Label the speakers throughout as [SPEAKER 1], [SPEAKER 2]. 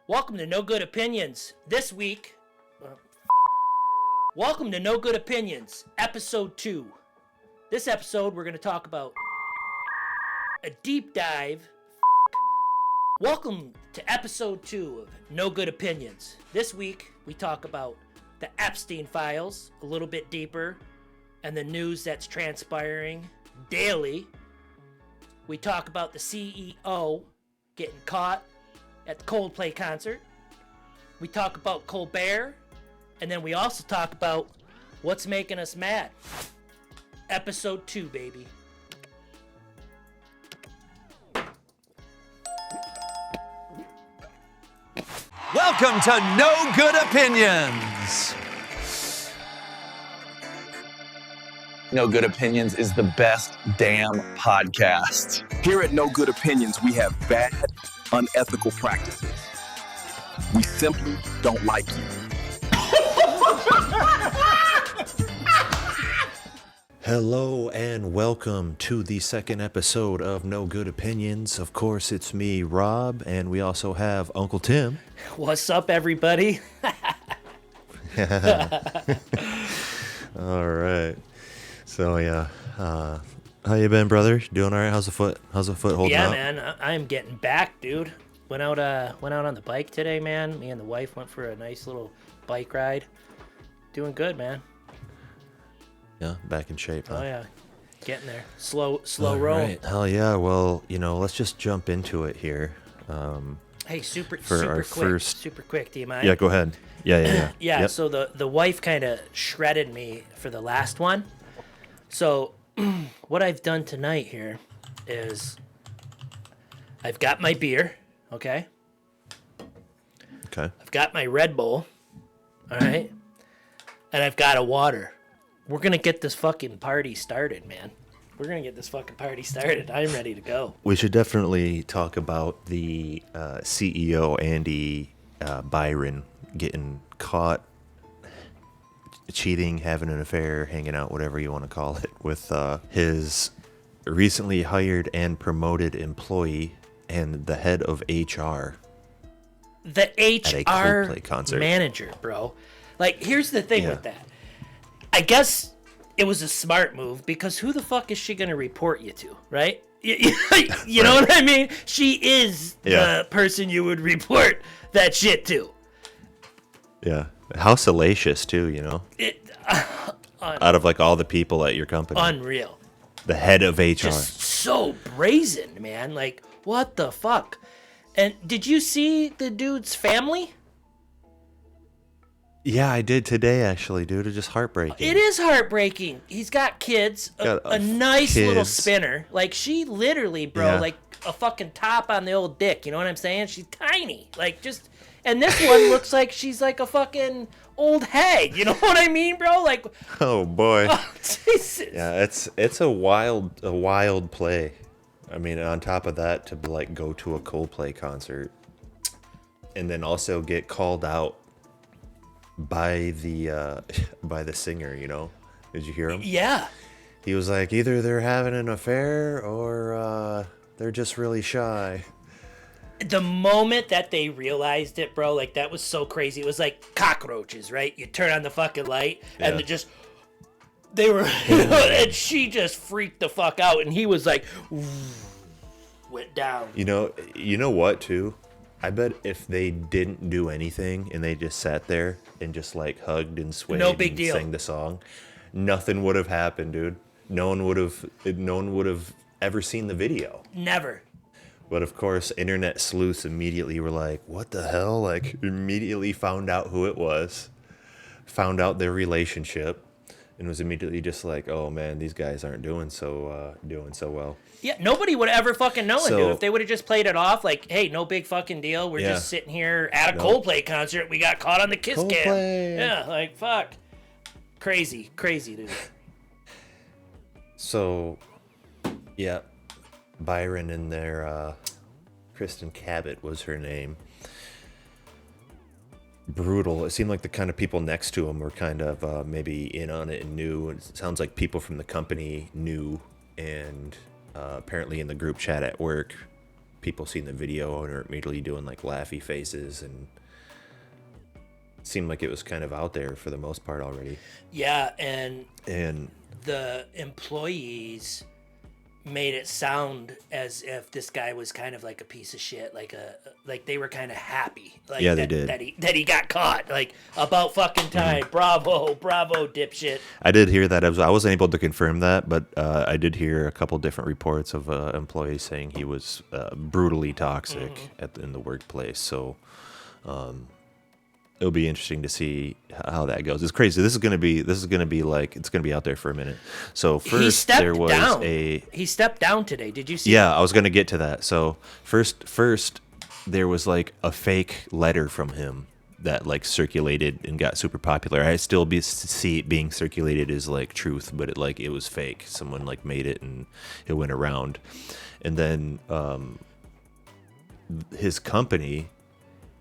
[SPEAKER 1] Welcome to No Good Opinions. This week, welcome to No Good Opinions, episode 2. This episode, we're going to talk about a deep dive. Welcome to episode 2 of No Good Opinions. This week, we talk about the Epstein files a little bit deeper and the news that's transpiring daily. We talk about the CEO getting caught at the Coldplay concert. We talk about Colbert, and then we also talk about what's making us mad. Episode 2, baby.
[SPEAKER 2] Welcome to No Good Opinions. No Good Opinions is the best damn podcast.
[SPEAKER 3] Here at No Good Opinions, we have bad, unethical practices. We simply don't like you.
[SPEAKER 4] Hello and welcome to the second episode of No Good Opinions. Of course, it's me, Rob, and we also have Uncle Tim.
[SPEAKER 1] What's up, everybody?
[SPEAKER 4] All right. So yeah, how you been, brother? Doing all right? How's the foot? How's the foot holding up?
[SPEAKER 1] Yeah, man, I'm getting back, dude. Went out on the bike today, man. Me and the wife went for a nice little bike ride. Doing good, man.
[SPEAKER 4] Yeah, back in shape, huh?
[SPEAKER 1] Oh yeah, getting there. Slow
[SPEAKER 4] All
[SPEAKER 1] roll.
[SPEAKER 4] right. Hell yeah. Well, let's just jump into it here.
[SPEAKER 1] Hey, super
[SPEAKER 4] our
[SPEAKER 1] quick.
[SPEAKER 4] first-
[SPEAKER 1] Super quick. Do you mind?
[SPEAKER 4] Yeah, go ahead. Yeah.
[SPEAKER 1] Yeah,
[SPEAKER 4] Yep.
[SPEAKER 1] so the wife kind of shredded me for the last one. So what I've done tonight here is I've got my beer, okay?
[SPEAKER 4] Okay.
[SPEAKER 1] I've got my Red Bull, all right? And I've got a water. We're going to get this fucking party started, man. We're going to get this fucking party started. I'm ready to go.
[SPEAKER 4] We should definitely talk about the CEO, Andy Byron, getting caught cheating, having an affair, hanging out, whatever you want to call it, with his recently hired and promoted employee and the head of HR.
[SPEAKER 1] The
[SPEAKER 4] a
[SPEAKER 1] HR
[SPEAKER 4] Coldplay concert.
[SPEAKER 1] manager, bro. Like, here's the thing with that. I guess it was a smart move because who the fuck is she going to report you to, right? You know what I mean? She is the person you would report that shit to.
[SPEAKER 4] Yeah. How salacious, too, out of like all the people at your company.
[SPEAKER 1] Unreal.
[SPEAKER 4] The head of HR.
[SPEAKER 1] Just so brazen, man. Like, what the fuck? And did you see the dude's family?
[SPEAKER 4] Yeah, I did today, actually, dude. It's just heartbreaking.
[SPEAKER 1] It is heartbreaking. He's got kids, a nice little spinner. Like, she literally, bro, like a fucking top on the old dick. You know what I'm saying? She's tiny. Like, just... And this one looks like she's like a fucking old hag. You know what I mean, bro? Like...
[SPEAKER 4] Oh, boy.
[SPEAKER 1] Oh, Jesus.
[SPEAKER 4] Yeah, it's a wild play. I mean, on top of that, to like go to a Coldplay concert and then also get called out by the singer, Did you hear him?
[SPEAKER 1] Yeah.
[SPEAKER 4] He was like, either they're having an affair or they're just really shy.
[SPEAKER 1] The moment that they realized it, bro, like, that was so crazy. It was like cockroaches, right? You turn on the fucking light and they were, and she just freaked the fuck out, and he was like, went down.
[SPEAKER 4] You know what, too? I bet if they didn't do anything and they just sat there and just like hugged and swayed and sang the song, nothing would have happened, dude. No one would have ever seen the video.
[SPEAKER 1] Never.
[SPEAKER 4] But of course, internet sleuths immediately were like, what the hell? Like, immediately found out who it was, found out their relationship, and was immediately just like, oh man, these guys aren't doing so well.
[SPEAKER 1] Yeah, nobody would ever fucking know it, dude. If they would have just played it off like, hey, no big fucking deal. We're just sitting here at a Coldplay concert. We got caught on the kiss cam. Yeah, like, fuck. Crazy, dude.
[SPEAKER 4] So, yeah, Byron and their Kristen Cabot was her name. Brutal. It seemed like the kind of people next to him were kind of maybe in on it and knew. It sounds like people from the company knew, and apparently in the group chat at work, people seen the video and are immediately doing like laughy faces, and it seemed like it was kind of out there for the most part already.
[SPEAKER 1] Yeah, and
[SPEAKER 4] And
[SPEAKER 1] the employees made it sound as if this guy was kind of like a piece of shit, like they were kind of happy, like
[SPEAKER 4] Yeah, they did.
[SPEAKER 1] that he got caught, like about fucking time. Bravo, dipshit.
[SPEAKER 4] I did hear that. I wasn't able to confirm that, but I did hear a couple different reports of employees saying he was brutally toxic in the workplace. So it'll be interesting to see how that goes. It's crazy. This is gonna be like, it's gonna be out there for a minute. So first there was
[SPEAKER 1] he stepped down today. Did you see?
[SPEAKER 4] Yeah, I was gonna get to that. So first there was like a fake letter from him that like circulated and got super popular. I still see it being circulated as like truth, but it was fake. Someone like made it and it went around. And then his company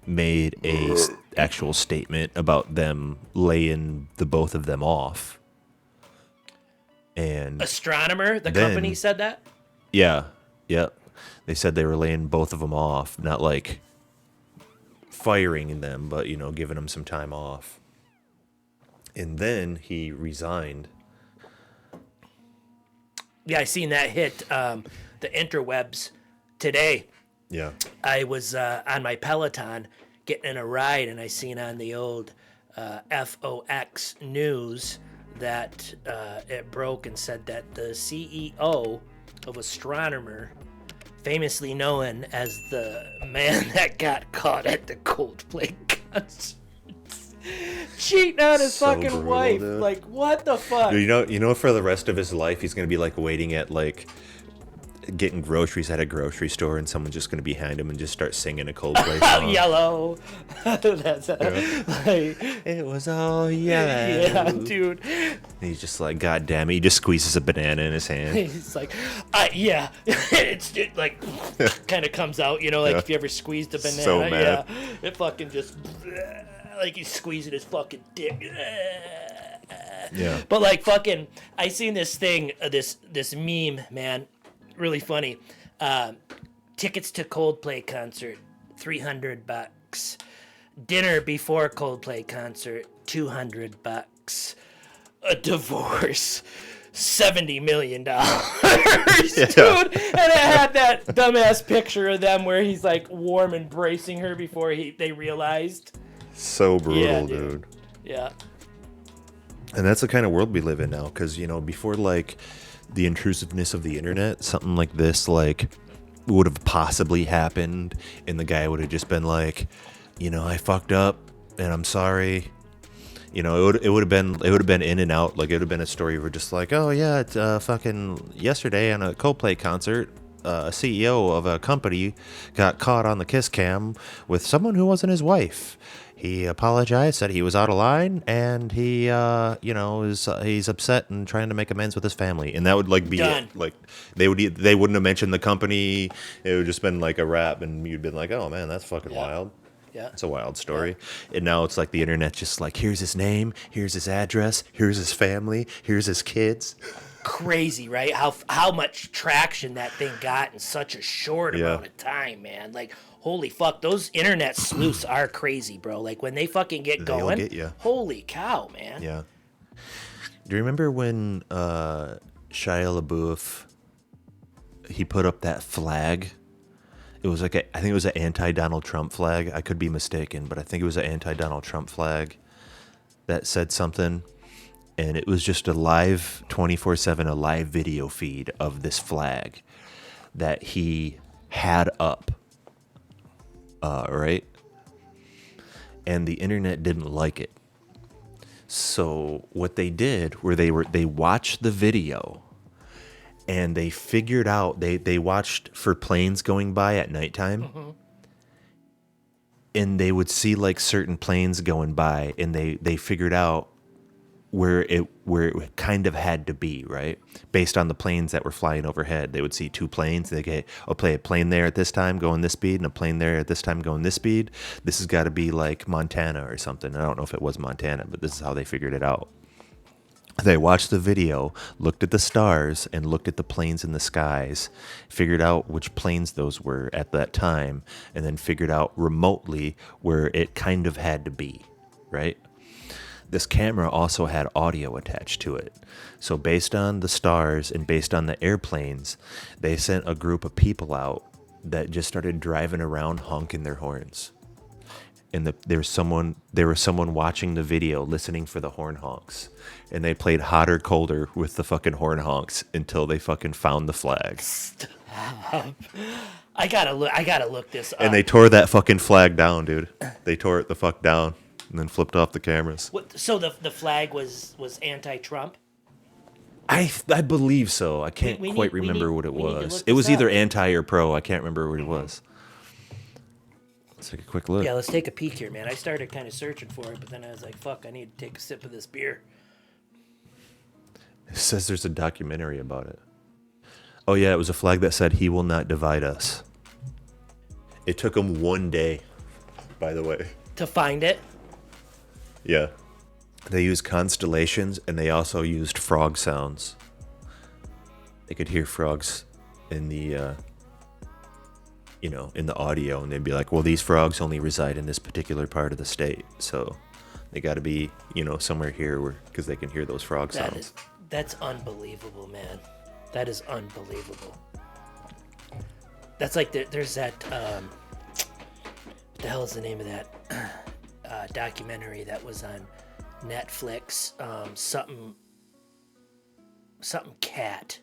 [SPEAKER 4] made a actual statement about them laying the both of them off. And
[SPEAKER 1] Astronomer, the company said that?
[SPEAKER 4] Yeah. Yep. They said they were laying both of them off, not like firing them, but giving them some time off. And then he resigned.
[SPEAKER 1] Yeah, I seen that hit the interwebs today.
[SPEAKER 4] Yeah.
[SPEAKER 1] I was on my Peloton getting in a ride, and I seen on the old FOX news that it broke and said that the CEO of Astronomer, famously known as the man that got caught at the Coldplay concert, cheating on his fucking
[SPEAKER 4] brutal,
[SPEAKER 1] wife.
[SPEAKER 4] dude.
[SPEAKER 1] Like, what the fuck?
[SPEAKER 4] Dude, for the rest of his life, he's gonna be like waiting at like getting groceries at a grocery store, and someone's just gonna be behind him and just start singing a Coldplay song.
[SPEAKER 1] Yellow. That's like,
[SPEAKER 4] It was all yellow.
[SPEAKER 1] yeah, dude.
[SPEAKER 4] And he's just like, God damn it! He just squeezes a banana in his hand.
[SPEAKER 1] He's like, yeah. It like kind of comes out, like if you ever squeezed a banana.
[SPEAKER 4] So mad.
[SPEAKER 1] Yeah, it fucking just like he's squeezing his fucking dick.
[SPEAKER 4] Yeah.
[SPEAKER 1] But like fucking, I seen this thing, this meme, man, really funny. Tickets to Coldplay concert, $300. Dinner before Coldplay concert, $200. A divorce, $70 million. Dude, and it had that dumbass picture of them where he's like warm embracing her before they realized.
[SPEAKER 4] So brutal,
[SPEAKER 1] Yeah,
[SPEAKER 4] dude.
[SPEAKER 1] Yeah.
[SPEAKER 4] And that's the kind of world we live in now, because before like the intrusiveness of the internet, something like this like would have possibly happened, and the guy would have just been like, I fucked up and I'm sorry. It would have been in and out. Like it would have been a story where just like, oh yeah, it's fucking yesterday on a Coldplay concert, a CEO of a company got caught on the kiss cam with someone who wasn't his wife. He apologized, said he was out of line, and he, he's upset and trying to make amends with his family. And that would like be
[SPEAKER 1] Done.
[SPEAKER 4] it. Like they wouldn't have mentioned the company. It would just been like a rap, and you'd been like, oh man, that's fucking wild.
[SPEAKER 1] Yeah.
[SPEAKER 4] It's a wild story. And now it's like the internet's just like, here's his name, here's his address, here's his family, here's his kids.
[SPEAKER 1] Crazy, right? How much traction that thing got in such a short amount of time, man. Like, holy fuck, those internet sleuths are crazy, bro. Like when they fucking get
[SPEAKER 4] They'll
[SPEAKER 1] going,
[SPEAKER 4] get ya.
[SPEAKER 1] Holy cow, man.
[SPEAKER 4] Yeah. Do you remember when Shia LaBeouf, he put up that flag? It was like I think it was an anti-Donald Trump flag. I could be mistaken, but I think it was an anti-Donald Trump flag that said something. And it was just a live 24/7, a live video feed of this flag that he had up. Right? And the internet didn't like it. So what they did were they watched the video, and they figured out they watched for planes going by at nighttime. And they would see like certain planes going by, and they figured out where it kind of had to be, right? Based on the planes that were flying overhead. They would see two planes. They get, play a plane there at this time going this speed, and a plane there at this time going this speed. This has got to be like Montana or something. I don't know if it was Montana, but this is how they figured it out. They watched the video, looked at the stars, and looked at the planes in the skies, figured out which planes those were at that time, and then figured out remotely where it kind of had to be, right? This camera also had audio attached to it. So based on the stars and based on the airplanes, they sent a group of people out that just started driving around honking their horns. And there was someone watching the video, listening for the horn honks, and they played hotter, colder with the fucking horn honks until they fucking found the flag.
[SPEAKER 1] Stop. I gotta look this up.
[SPEAKER 4] And they tore that fucking flag down, dude. They tore it the fuck down and then flipped off the cameras.
[SPEAKER 1] So the flag was anti-Trump?
[SPEAKER 4] I believe so. I can't quite remember what it was. It was either anti or pro. I can't remember what it was. Let's take a quick look.
[SPEAKER 1] Yeah, let's take a peek here, man. I started kind of searching for it, but then I was like, fuck, I need to take a sip of this beer.
[SPEAKER 4] It says there's a documentary about it. Oh, yeah, it was a flag that said, "He will not divide us." It took them 1 day, by the way.
[SPEAKER 1] To find it?
[SPEAKER 4] Yeah. They used constellations, and they also used frog sounds. They could hear frogs in the, in the audio, and they'd be like, well, these frogs only reside in this particular part of the state, so they got to be, somewhere here because they can hear those frog sounds.
[SPEAKER 1] That's unbelievable, man. That is unbelievable. That's like there's that. What the hell is the name of that documentary that was on Netflix? Something cat.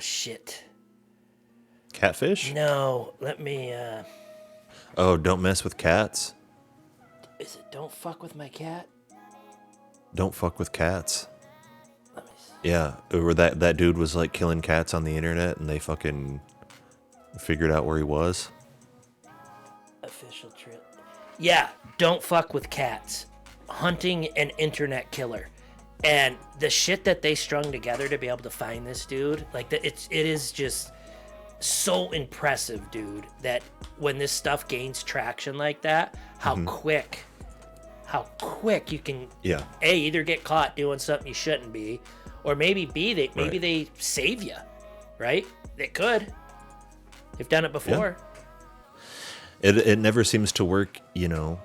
[SPEAKER 1] Shit.
[SPEAKER 4] Catfish?
[SPEAKER 1] No, let me.
[SPEAKER 4] Oh, don't mess with cats.
[SPEAKER 1] Is it "Don't Fuck with My Cat"?
[SPEAKER 4] Don't fuck with cats.
[SPEAKER 1] Let me see.
[SPEAKER 4] Yeah, or that dude was like killing cats on the internet, and they fucking figured out where he was.
[SPEAKER 1] Official trip. Yeah, "Don't Fuck with Cats." Hunting an internet killer. And the shit that they strung together to be able to find this dude, like it is just so impressive, dude, that when this stuff gains traction like that, how quick you can A, either get caught doing something you shouldn't be, or maybe B, they save you, right? They could. They've done it before.
[SPEAKER 4] Yeah. It never seems to work, while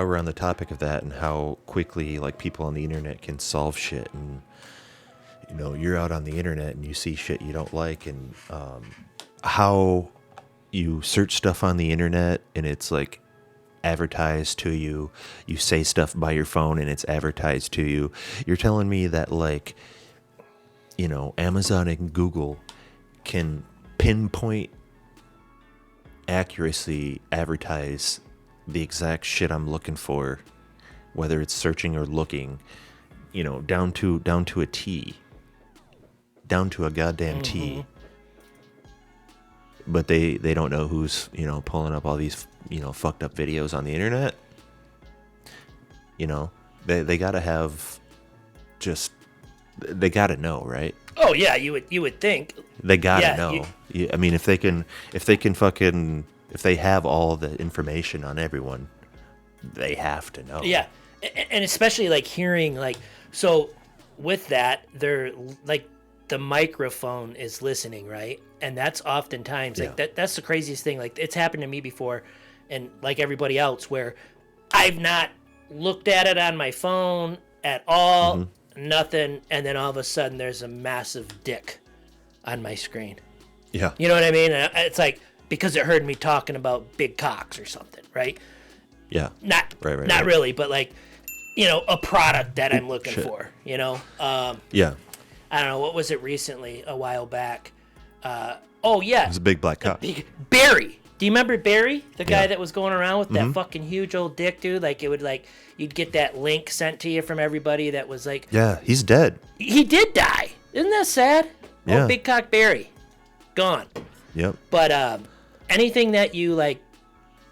[SPEAKER 4] we're on the topic of that and how quickly like people on the internet can solve shit, and you're out on the internet and you see shit you don't like, and how you search stuff on the internet and it's like advertised to you. You say stuff by your phone and it's advertised to you. You're telling me that like Amazon and Google can pinpoint accuracy advertise the exact shit I'm looking for, whether it's searching or looking, down to a T, down to a goddamn T. But they don't know who's pulling up all these fucked up videos on the internet. They gotta have they gotta know, right?
[SPEAKER 1] Oh yeah, you would think.
[SPEAKER 4] They gotta know. I mean, if they have all the information on everyone, they have to know.
[SPEAKER 1] Yeah, and especially like hearing so with that, they're like the microphone is listening, right? And that's oftentimes that's the craziest thing. Like it's happened to me before, and like everybody else, where I've not looked at it on my phone at all, nothing, and then all of a sudden there's a massive dick on my screen.
[SPEAKER 4] Yeah.
[SPEAKER 1] You know what I mean? And it's like, because it heard me talking about big cocks or something, right?
[SPEAKER 4] Yeah.
[SPEAKER 1] Not
[SPEAKER 4] right.
[SPEAKER 1] really, but like, a product that I'm looking for,
[SPEAKER 4] Yeah.
[SPEAKER 1] I don't know, what was it recently, a while back? Oh, yeah.
[SPEAKER 4] It was a big black cock.
[SPEAKER 1] Barry. Do you remember Barry? The guy that was going around with that fucking huge old dick, dude? Like, it would, you'd get that link sent to you from everybody that was like...
[SPEAKER 4] Yeah, he's dead.
[SPEAKER 1] He did die. Isn't that sad?
[SPEAKER 4] Yeah.
[SPEAKER 1] Oh, Big Cock Barry. Gone.
[SPEAKER 4] Yep.
[SPEAKER 1] But anything that you,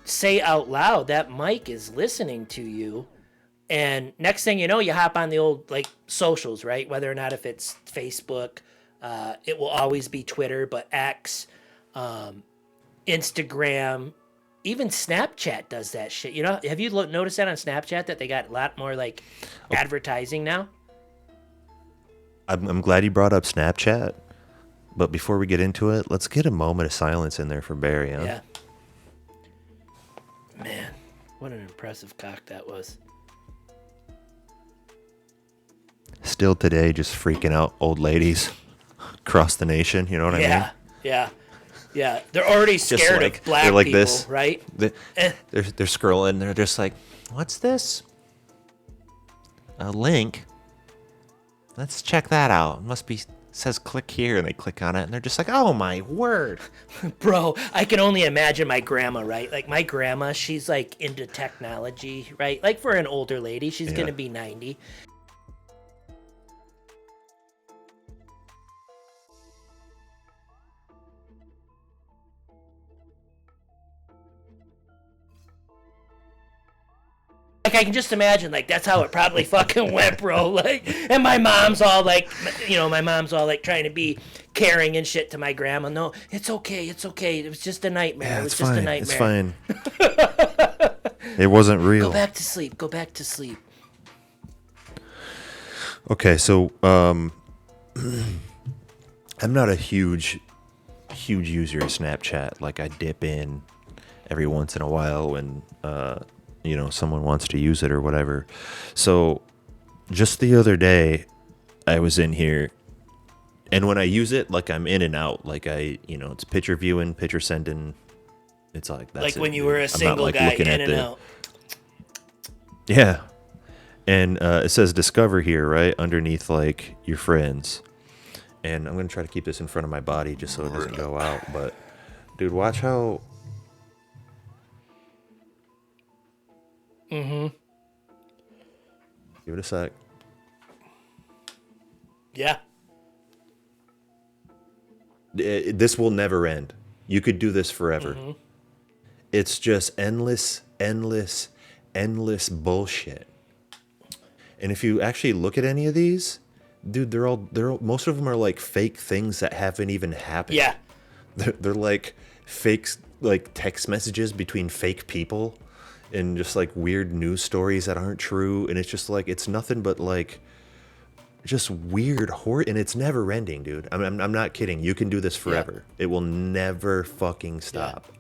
[SPEAKER 1] say out loud, that mic is listening to you. And next thing you know, you hop on the old, socials, right? Whether or not if it's Facebook, it will always be Twitter, but X, Instagram, even Snapchat does that shit. Have you noticed that on Snapchat that they got a lot more, advertising now?
[SPEAKER 4] I'm glad you brought up Snapchat. But before we get into it, let's get a moment of silence in there for Barry, huh?
[SPEAKER 1] Yeah. Man, what an impressive cock that was.
[SPEAKER 4] Still today, just freaking out old ladies across the nation. You know what I mean?
[SPEAKER 1] Yeah. They're already scared
[SPEAKER 4] like,
[SPEAKER 1] of black
[SPEAKER 4] they're like
[SPEAKER 1] people,
[SPEAKER 4] this.
[SPEAKER 1] right?
[SPEAKER 4] They're scrolling. They're just like, what's this? A link? Let's check that out. It must be says click here, and they click on it, and they're just like, oh my word.
[SPEAKER 1] Bro, I can only imagine my grandma, right? Like my grandma, she's like into technology, right? Like for an older lady, she's gonna be 90. Like I can just imagine, like that's how it probably fucking went, bro. Like, and my mom's all like, trying to be caring and shit to my grandma. No, it's okay. It was just a nightmare.
[SPEAKER 4] Yeah,
[SPEAKER 1] it was
[SPEAKER 4] it's
[SPEAKER 1] just
[SPEAKER 4] fine.
[SPEAKER 1] a nightmare.
[SPEAKER 4] It's fine. It wasn't real.
[SPEAKER 1] Go back to sleep.
[SPEAKER 4] Okay, so I'm not a huge user of Snapchat. Like I dip in every once in a while when someone wants to use it or whatever. So just the other day I was in here, and when I use it, like I'm in and out. Like it's picture viewing, picture sending. It's like that's
[SPEAKER 1] like
[SPEAKER 4] it,
[SPEAKER 1] when you
[SPEAKER 4] dude.
[SPEAKER 1] were a
[SPEAKER 4] I'm
[SPEAKER 1] single
[SPEAKER 4] not, like,
[SPEAKER 1] guy
[SPEAKER 4] looking
[SPEAKER 1] in
[SPEAKER 4] at
[SPEAKER 1] and
[SPEAKER 4] the,
[SPEAKER 1] out.
[SPEAKER 4] Yeah. And it says discover here, right? Underneath, like, your friends. And I'm going to try to keep this in front of my body just so it doesn't go out. But, dude, watch how...
[SPEAKER 1] Mm-hmm.
[SPEAKER 4] Give it a sec.
[SPEAKER 1] Yeah.
[SPEAKER 4] This will never end. You could do this forever.
[SPEAKER 1] Mm-hmm.
[SPEAKER 4] It's just endless bullshit. And if you actually look at any of these, dude, they're all most of them are like fake things that haven't even happened.
[SPEAKER 1] Yeah.
[SPEAKER 4] They're like fake, like text messages between fake people and just like weird news stories that aren't true. And it's just like, it's nothing but like just weird horror. And it's never ending, dude. I'm not kidding. You can do this forever. Yeah. It will never fucking stop. Yeah.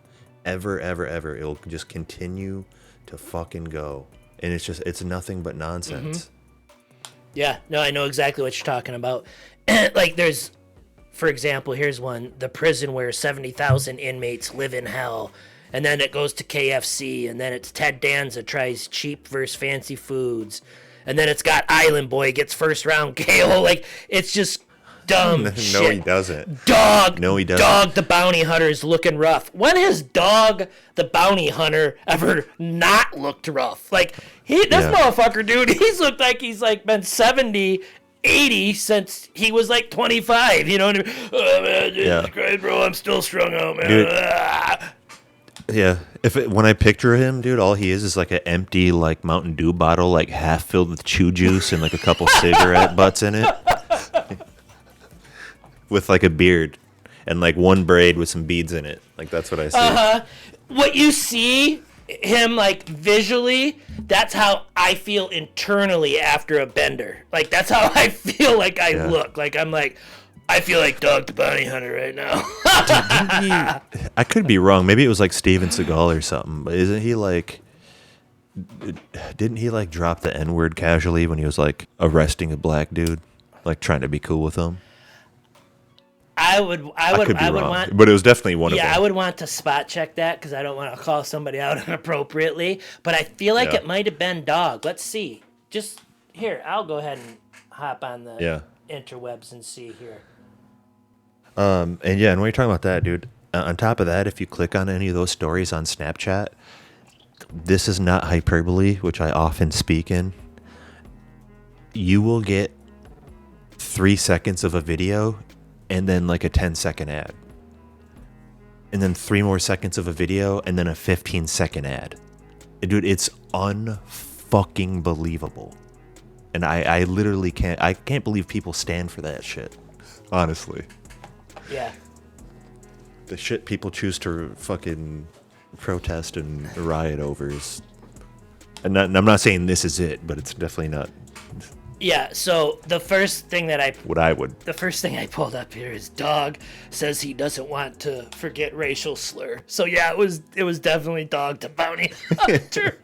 [SPEAKER 4] Ever. It'll just continue to fucking go. And it's nothing but nonsense.
[SPEAKER 1] Mm-hmm. Yeah, no, I know exactly what you're talking about. Like there's, for example, here's one, the prison where 70,000 inmates live in hell. And then it goes to KFC, and then it's Ted Danza tries cheap versus fancy foods. And then it's got Island Boy gets first round KO. Like, it's just dumb shit.
[SPEAKER 4] No, he doesn't.
[SPEAKER 1] No, he doesn't. Dog the Bounty Hunter is looking rough. When has Dog the Bounty Hunter ever not looked rough? Like, motherfucker, dude, he's looked like he's like been 70, 80 since he was like 25. You know what I mean? Oh, man, Jesus Christ, bro, I'm still strung out, man.
[SPEAKER 4] Dude. Yeah, when I picture him, dude, all he is like an empty like Mountain Dew bottle, like half filled with chew juice and like a couple cigarette butts in it, with like a beard and like one braid with some beads in it. Like that's what I see.
[SPEAKER 1] What you see him like visually, that's how I feel internally after a bender. Like that's how I feel like I look. Like I'm like, I feel like Dog the Bounty Hunter right now.
[SPEAKER 4] I could be wrong. Maybe it was like Steven Seagal or something. But isn't he like? Didn't he like drop the N-word casually when he was like arresting a black dude, like trying to be cool with him?
[SPEAKER 1] I would
[SPEAKER 4] wrong,
[SPEAKER 1] want,
[SPEAKER 4] but it was definitely one of them.
[SPEAKER 1] Yeah, I would want to spot check that because I don't want to call somebody out inappropriately. But I feel like it might have been Dog. Let's see. Just here, I'll go ahead and hop on the interwebs and see here.
[SPEAKER 4] And when you're talking about that, dude, on top of that, if you click on any of those stories on Snapchat, this is not hyperbole, which I often speak in. You will get 3 seconds of a video and then like a 10-second ad. And then 3 more seconds of a video and then a 15-second ad. And dude, it's unfucking believable. And I literally can't believe people stand for that shit. Honestly.
[SPEAKER 1] Yeah.
[SPEAKER 4] The shit people choose to fucking protest and riot over is... And I'm not saying this is it, but it's definitely not
[SPEAKER 1] Yeah, so the first thing I pulled up here is Dog says he doesn't want to forget racial slur. So yeah, it was definitely Dog the Bounty Hunter.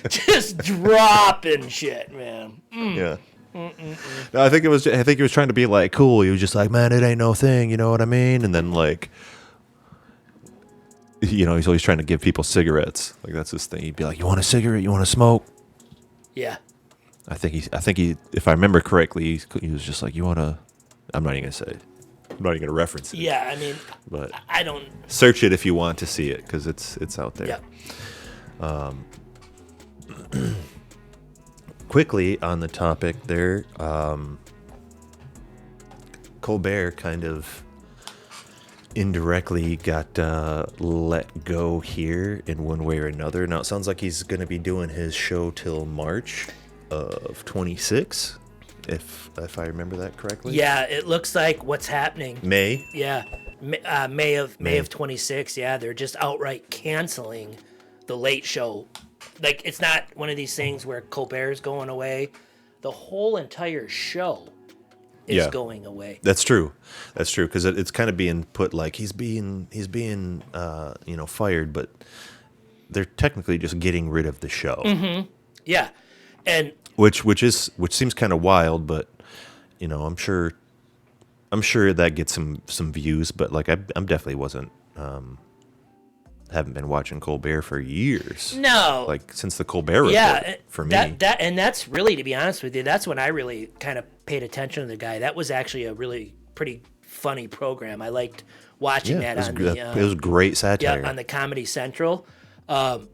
[SPEAKER 1] Just dropping shit, man.
[SPEAKER 4] Yeah. No, I think he was trying to be like cool. He was just like, man, it ain't no thing, you know what I mean? And then like, you know, he's always trying to give people cigarettes. Like that's his thing. He'd be like, you want a cigarette? You want to smoke?
[SPEAKER 1] Yeah.
[SPEAKER 4] I think he, if I remember correctly, he was just like, you want to, I'm not even going to reference it.
[SPEAKER 1] Yeah, I mean,
[SPEAKER 4] but
[SPEAKER 1] I don't.
[SPEAKER 4] Search it if you want to see it, because it's out there.
[SPEAKER 1] Yeah.
[SPEAKER 4] Quickly on the topic there, Colbert kind of indirectly got let go here in one way or another. Now it sounds like he's going to be doing his show till March of 26, if I remember that correctly.
[SPEAKER 1] Yeah, it looks like what's happening.
[SPEAKER 4] May.
[SPEAKER 1] Yeah, May of 26. Yeah, they're just outright canceling the Late Show. Like, it's not one of these things where Colbert's going away. The whole entire show is going away.
[SPEAKER 4] That's true, because it's kind of being put like he's being fired, but they're technically just getting rid of the show.
[SPEAKER 1] Mm-hmm. Yeah, and
[SPEAKER 4] which seems kind of wild, but you know, I'm sure that gets some views, but like I'm definitely wasn't. Haven't been watching Colbert for years.
[SPEAKER 1] No,
[SPEAKER 4] like since the Colbert Report for me.
[SPEAKER 1] And that's really, to be honest with you, that's when I really kind of paid attention to the guy. That was actually a really pretty funny program. I liked watching that. It
[SPEAKER 4] was great satire.
[SPEAKER 1] Yeah, on the Comedy Central.
[SPEAKER 4] On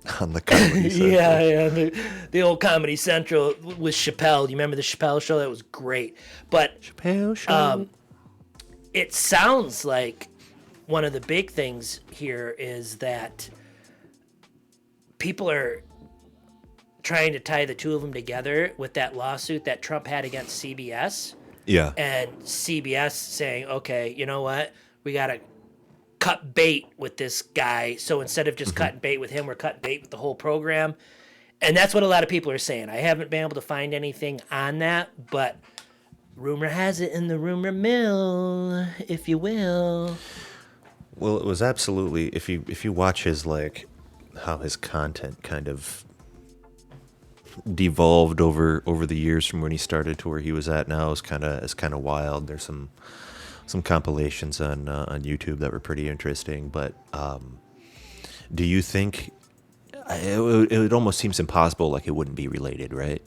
[SPEAKER 4] the Comedy Central.
[SPEAKER 1] Yeah, the old Comedy Central with Chappelle. Do you remember the Chappelle show? That was great. But
[SPEAKER 4] Chappelle show.
[SPEAKER 1] It sounds like one of the big things here is that people are trying to tie the two of them together with that lawsuit that Trump had against CBS.
[SPEAKER 4] Yeah.
[SPEAKER 1] And CBS saying, okay, you know what? We got to cut bait with this guy. So instead of just cutting bait with him, we're cutting bait with the whole program. And that's what a lot of people are saying. I haven't been able to find anything on that, but rumor has it in the rumor mill, if you will.
[SPEAKER 4] Well, it was absolutely, if you watch his, like, how his content kind of devolved over the years from when he started to where he was at now is kind of wild. There's some compilations on YouTube that were pretty interesting, but do you think it almost seems impossible, like it wouldn't be related, right?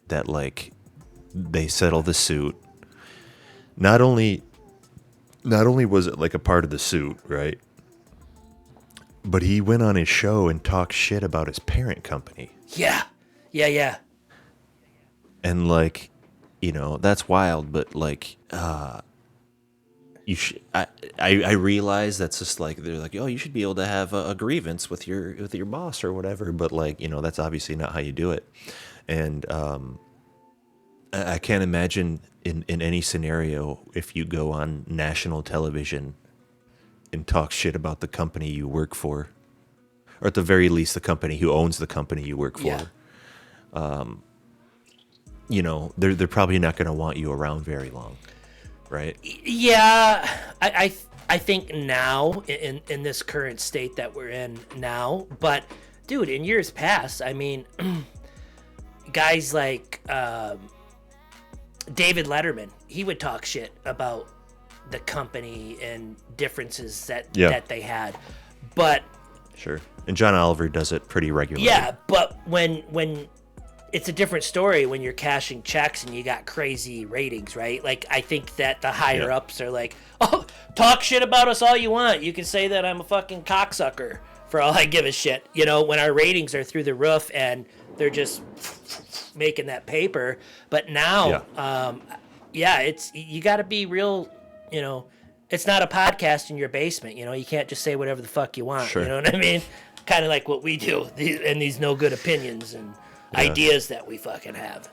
[SPEAKER 4] That like they settle the suit. Not only was it like a part of the suit, right? But he went on his show and talked shit about his parent company.
[SPEAKER 1] Yeah.
[SPEAKER 4] And like, you know, that's wild, but like, I realize that's just like, they're like, oh, you should be able to have a grievance with your boss or whatever, but like, you know, that's obviously not how you do it. And I can't imagine in any scenario if you go on national television and talk shit about the company you work for, or at the very least the company who owns the company you work for.
[SPEAKER 1] Yeah.
[SPEAKER 4] You know, they're probably not going to want you around very long, right?
[SPEAKER 1] Yeah, I think now in this current state that we're in now, but dude, in years past, I mean, guys like David Letterman, he would talk shit about the company and differences that they had, but
[SPEAKER 4] sure. And John Oliver does it pretty regularly.
[SPEAKER 1] Yeah, but when it's a different story when you're cashing checks and you got crazy ratings, right? Like, I think that the higher ups are like, oh, talk shit about us all you want. You can say that I'm a fucking cocksucker for all I give a shit. You know, when our ratings are through the roof and they're just making that paper. But now, it's, you got to be real, you know, it's not a podcast in your basement. You know, you can't just say whatever the fuck you want. Sure. You know what I mean? Kind of like what we do and these no good opinions and ideas that we fucking have.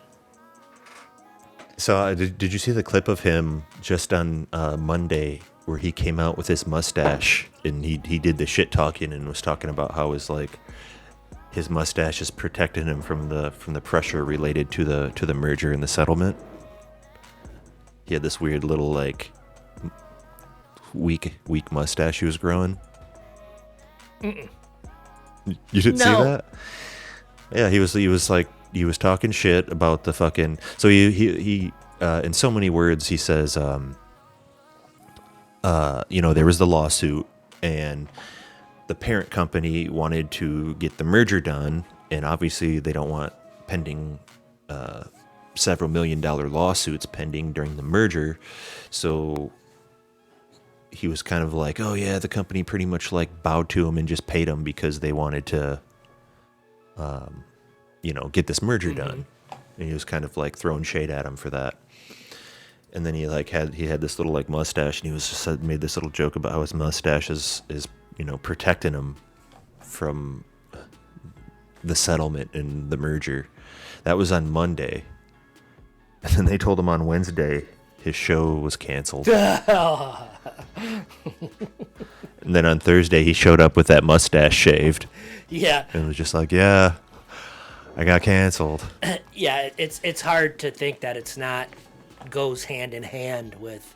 [SPEAKER 4] So did you see the clip of him just on Monday where he came out with his mustache and he did the shit talking and was talking about how his like his mustache is protecting him from the pressure related to the merger and the settlement. He had this weird little like weak mustache he was growing. Mm-mm. You didn't see that? Yeah, he was talking shit about the fucking. So he in so many words he says, there was the lawsuit and the parent company wanted to get the merger done, and obviously they don't want pending several $1 million lawsuits pending during the merger. So he was kind of like, oh yeah, the company pretty much like bowed to him and just paid him because they wanted to, get this merger done. And he was kind of like throwing shade at him for that. And then he had this little like mustache, and he was just made this little joke about how his mustache is protecting him from the settlement and the merger. That was on Monday. And then they told him on Wednesday his show was canceled. And then on Thursday he showed up with that mustache shaved.
[SPEAKER 1] Yeah.
[SPEAKER 4] And was just like, yeah, I got canceled.
[SPEAKER 1] Yeah, it's hard to think that it's not goes hand in hand with,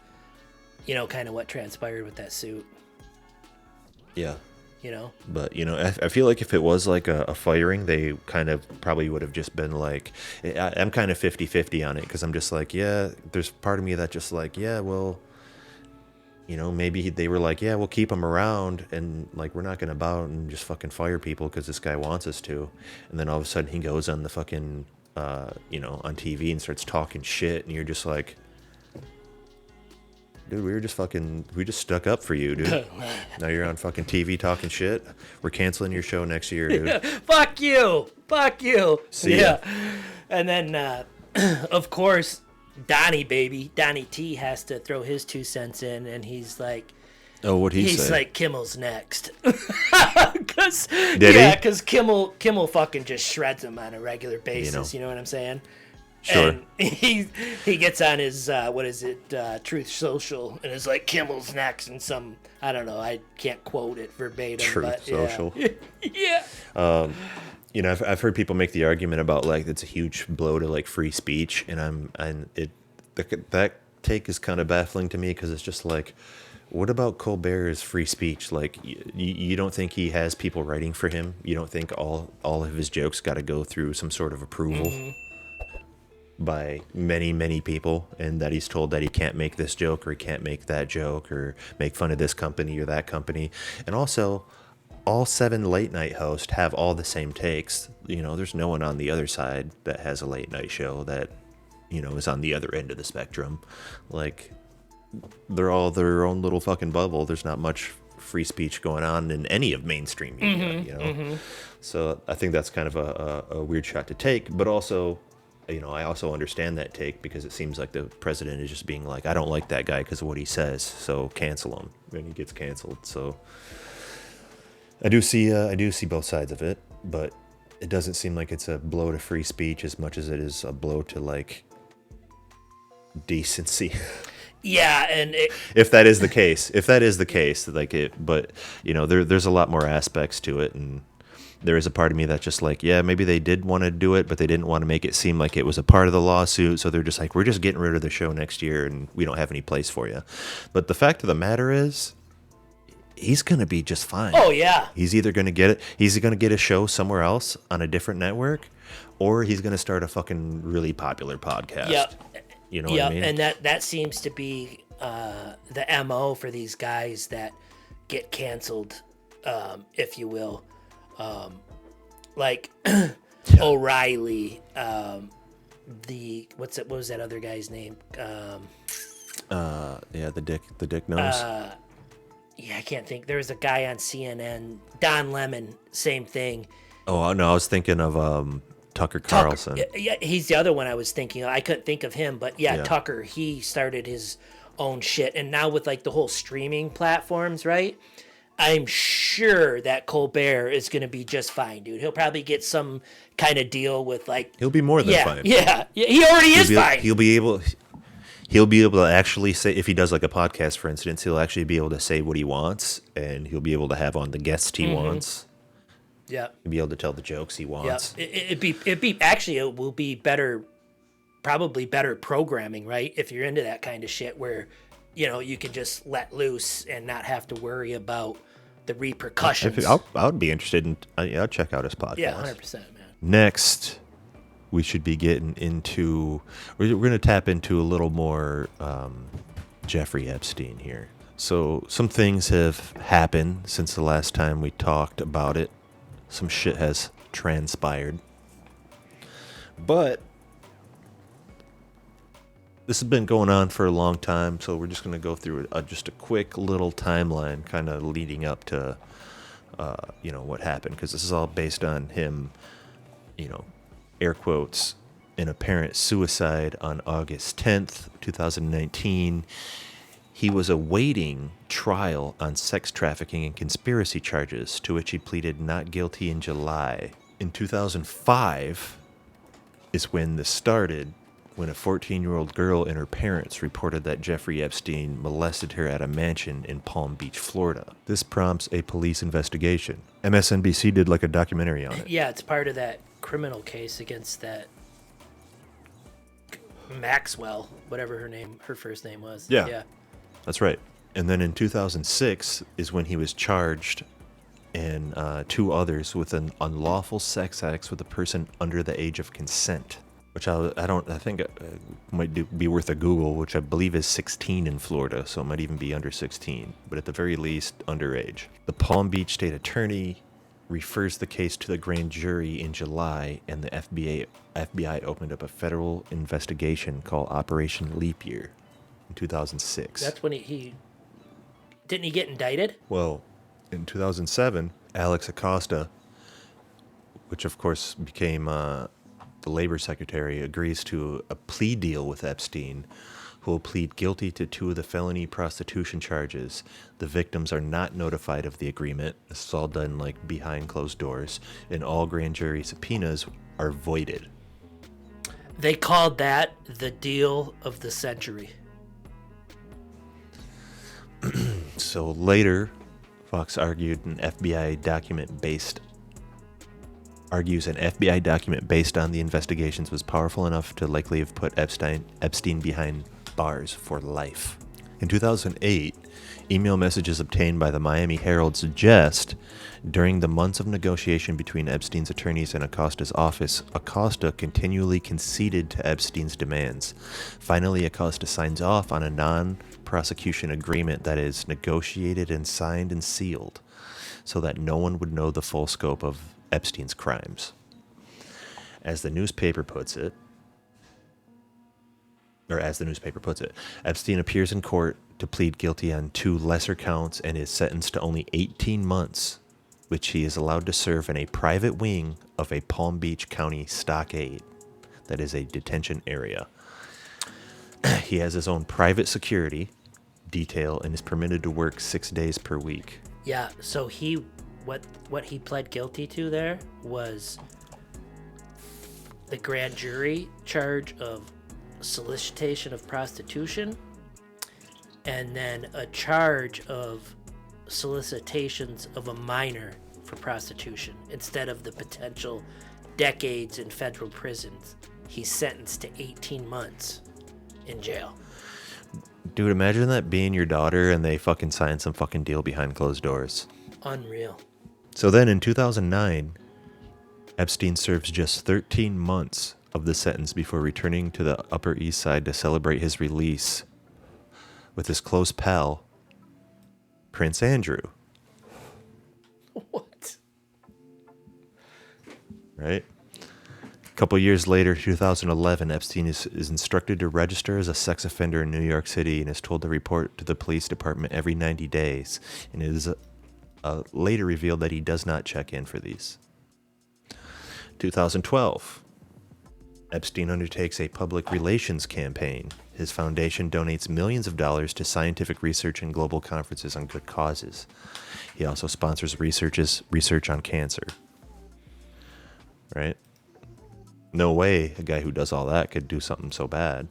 [SPEAKER 1] kind of what transpired with that suit.
[SPEAKER 4] Yeah.
[SPEAKER 1] But,
[SPEAKER 4] I feel like if it was like a firing, they kind of probably would have just been like, I'm kind of 50-50 on it, because I'm just like, yeah, there's part of me that just like, yeah, well, maybe they were like, yeah, we'll keep him around, and like, we're not going to bow out and just fucking fire people because this guy wants us to. And then all of a sudden he goes on the fucking, on TV and starts talking shit, and you're just like, dude, we just stuck up for you, dude. Now you're on fucking TV talking shit. We're canceling your show next year, dude.
[SPEAKER 1] Fuck you.
[SPEAKER 4] See ya.
[SPEAKER 1] And then, of course, Donnie T has to throw his 2 cents in, and he's like,
[SPEAKER 4] oh, what'd he say?
[SPEAKER 1] He's like, Kimmel's next. Because Kimmel fucking just shreds him on a regular basis. You know what I'm saying?
[SPEAKER 4] Sure.
[SPEAKER 1] And he gets on his Truth Social, and is like, Kimmel's next, and some, I don't know, I can't quote it verbatim.
[SPEAKER 4] Truth Social.
[SPEAKER 1] Yeah.
[SPEAKER 4] I've heard people make the argument about like it's a huge blow to like free speech, and that take is kind of baffling to me, because it's just like, what about Colbert's free speech? Like, you don't think he has people writing for him? You don't think all of his jokes got to go through some sort of approval? Mm-hmm. By many, many people, and that he's told that he can't make this joke or he can't make that joke or make fun of this company or that company. And also, all 7 late night hosts have all the same takes. There's no one on the other side that has a late night show that, is on the other end of the spectrum. Like, they're all their own little fucking bubble. There's not much free speech going on in any of mainstream media,
[SPEAKER 1] Mm-hmm.
[SPEAKER 4] So I think that's kind of a weird shot to take, but also, I also understand that take, because it seems like the president is just being like, I don't like that guy because of what he says, so cancel him. And he gets canceled. So I do see both sides of it, but it doesn't seem like it's a blow to free speech as much as it is a blow to like decency.
[SPEAKER 1] Yeah, and
[SPEAKER 4] if that is the case, like it, but there's a lot more aspects to it, and there is a part of me that's just like, yeah, maybe they did want to do it, but they didn't want to make it seem like it was a part of the lawsuit. So they're just like, we're just getting rid of the show next year, and we don't have any place for you. But the fact of the matter is, he's going to be just fine.
[SPEAKER 1] Oh, yeah.
[SPEAKER 4] He's either going to get it. He's going to get a show somewhere else on a different network, or he's going to start a fucking really popular podcast.
[SPEAKER 1] Yep.
[SPEAKER 4] You know what I mean?
[SPEAKER 1] And that seems to be the MO for these guys that get canceled, if you will. Like O'Reilly, what was that other guy's name?
[SPEAKER 4] The Dick knows.
[SPEAKER 1] I can't think. There was a guy on CNN, Don Lemon, same thing.
[SPEAKER 4] Oh no, I was thinking of Tucker Carlson.
[SPEAKER 1] Yeah, he's the other one I was thinking of. I couldn't think of him, but yeah, Tucker, he started his own shit, and now with like the whole streaming platforms, right? I'm sure that Colbert is going to be just fine, dude. He'll probably get some kind of deal with like.
[SPEAKER 4] He'll be more than fine.
[SPEAKER 1] Yeah, he already is fine.
[SPEAKER 4] He'll be able to actually say, if he does like a podcast, for instance, he'll actually be able to say what he wants, and he'll be able to have on the guests he wants.
[SPEAKER 1] Yeah.
[SPEAKER 4] He'll be able to tell the jokes he
[SPEAKER 1] Yeah.
[SPEAKER 4] wants.
[SPEAKER 1] It will be better, probably better programming, right? If you're into that kind of shit where, you can just let loose and not have to worry about the repercussions.
[SPEAKER 4] I would be interested in. I'll check out his podcast.
[SPEAKER 1] Yeah, 100%, man.
[SPEAKER 4] Next, we should be getting into. We're going to tap into a little more Jeffrey Epstein here. So some things have happened since the last time we talked about it. Some shit has transpired, but this has been going on for a long time, so we're just going to go through just a quick little timeline kind of leading up to, what happened, because this is all based on him, air quotes, an apparent suicide on August 10th, 2019. He was awaiting trial on sex trafficking and conspiracy charges, to which he pleaded not guilty in July. In 2005 is when this started, when a 14-year-old girl and her parents reported that Jeffrey Epstein molested her at a mansion in Palm Beach, Florida. This prompts a police investigation. MSNBC did like a documentary on it.
[SPEAKER 1] Yeah, it's part of that criminal case against that Maxwell, whatever her first name was.
[SPEAKER 4] Yeah. That's right. And then in 2006 is when he was charged and two others with an unlawful sex acts with a person under the age of consent. Which I think might be worth a Google, which I believe is 16 in Florida, so it might even be under 16, but at the very least, underage. The Palm Beach State Attorney refers the case to the grand jury in July, and the FBI opened up a federal investigation called Operation Leap Year in 2006.
[SPEAKER 1] That's when didn't he get indicted?
[SPEAKER 4] Well, in 2007, Alex Acosta, which of course became the labor secretary, agrees to a plea deal with Epstein, who will plead guilty to 2 of the felony prostitution charges. The victims are not notified of the agreement. This is all done like behind closed doors, and all grand jury subpoenas are voided.
[SPEAKER 1] They called that the deal of the century.
[SPEAKER 4] So later, Fox argues an FBI document based on the investigations was powerful enough to likely have put Epstein behind bars for life. In 2008, email messages obtained by the Miami Herald suggest during the months of negotiation between Epstein's attorneys and Acosta's office, Acosta continually conceded to Epstein's demands. Finally, Acosta signs off on a non-prosecution agreement that is negotiated and signed and sealed so that no one would know the full scope of Epstein's crimes. As the newspaper puts it, Epstein appears in court to plead guilty on 2 lesser counts and is sentenced to only 18 months, which he is allowed to serve in a private wing of a Palm Beach County stockade that is a detention area. He has his own private security detail and is permitted to work 6 days per week.
[SPEAKER 1] Yeah, so what he pled guilty to there was the grand jury charge of solicitation of prostitution, and then a charge of solicitations of a minor for prostitution. Instead of the potential decades in federal prisons, he's sentenced to 18 months in jail.
[SPEAKER 4] Dude, imagine that being your daughter and they fucking sign some fucking deal behind closed doors.
[SPEAKER 1] Unreal.
[SPEAKER 4] So then in 2009, Epstein serves just 13 months of the sentence before returning to the Upper East Side to celebrate his release with his close pal, Prince Andrew.
[SPEAKER 1] What?
[SPEAKER 4] Right? A couple years later, 2011, Epstein is instructed to register as a sex offender in New York City and is told to report to the police department every 90 days. And it is later revealed that he does not check in for these. 2012, Epstein undertakes a public relations campaign. His foundation donates millions of dollars to scientific research and global conferences on good causes. He also sponsors research on cancer. Right? No way a guy who does all that could do something so bad.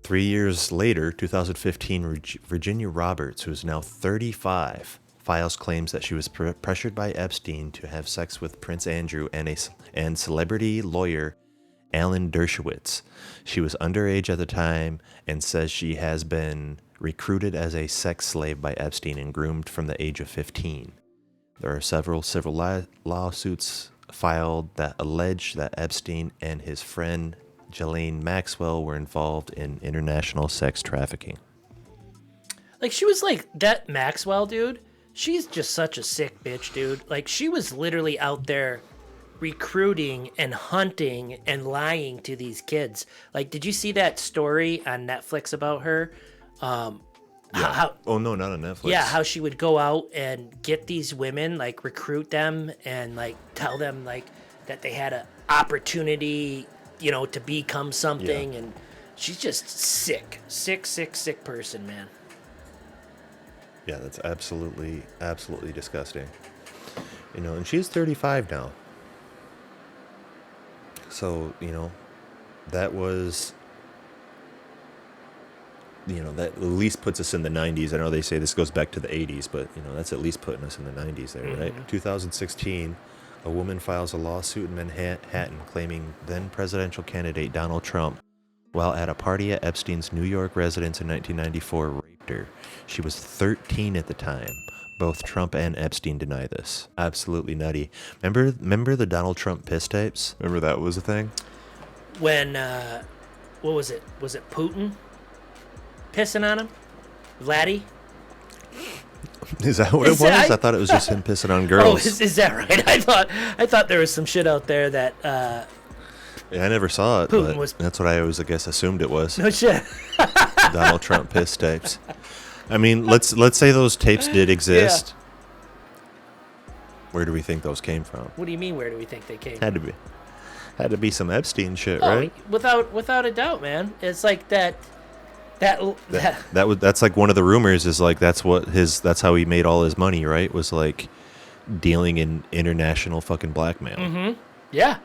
[SPEAKER 4] 3 years later, 2015, Virginia Roberts, who is now 35, files claims that she was pressured by Epstein to have sex with Prince Andrew and celebrity lawyer Alan Dershowitz. She was underage at the time and says she has been recruited as a sex slave by Epstein and groomed from the age of 15. There are several civil lawsuits filed that allege that Epstein and his friend Ghislaine Maxwell were involved in international sex trafficking.
[SPEAKER 1] Like, she was like, that Maxwell, dude, she's just such a sick bitch, dude. Like, she was literally out there recruiting and hunting and lying to these kids. Like, did you see that story on Netflix about her?
[SPEAKER 4] Oh, no, not on Netflix.
[SPEAKER 1] Yeah, how she would go out and get these women, like, recruit them and, like, tell them, like, that they had an opportunity, you know, to become something. Yeah. And she's just sick person, man.
[SPEAKER 4] Yeah, that's absolutely disgusting. You know, and she's 35 now. So, you know, that was, you know, that at least puts us in the 90s. I know they say this goes back to the 80s, but, you know, that's at least putting us in the 90s there, right? 2016, a woman files a lawsuit in Manhattan claiming then presidential candidate Donald Trump, while at a party at Epstein's New York residence in 1994, raped her. She was 13 at the time. Both Trump and Epstein deny this. Absolutely nutty. Remember the Donald Trump piss tapes? Remember that was a thing?
[SPEAKER 1] When, what was it? Was it Putin pissing on him? Vladdy?
[SPEAKER 4] Is that what it was? I thought it was just him pissing on girls.
[SPEAKER 1] Oh, is that right? I thought there was some shit out there that...
[SPEAKER 4] Yeah, I never saw it, Putin but that's what I always, I guess, assumed it was.
[SPEAKER 1] No shit.
[SPEAKER 4] Donald Trump piss tapes. I mean, let's say those tapes did exist. Yeah. Where do we think those came from?
[SPEAKER 1] What do you mean, where do we think they came
[SPEAKER 4] from? Had to be some Epstein shit, right?
[SPEAKER 1] Without a doubt, man. It's like
[SPEAKER 4] that's like one of the rumors is like that's how he made all his money, right? Was like dealing in international fucking blackmail.
[SPEAKER 1] Mm-hmm. Yeah.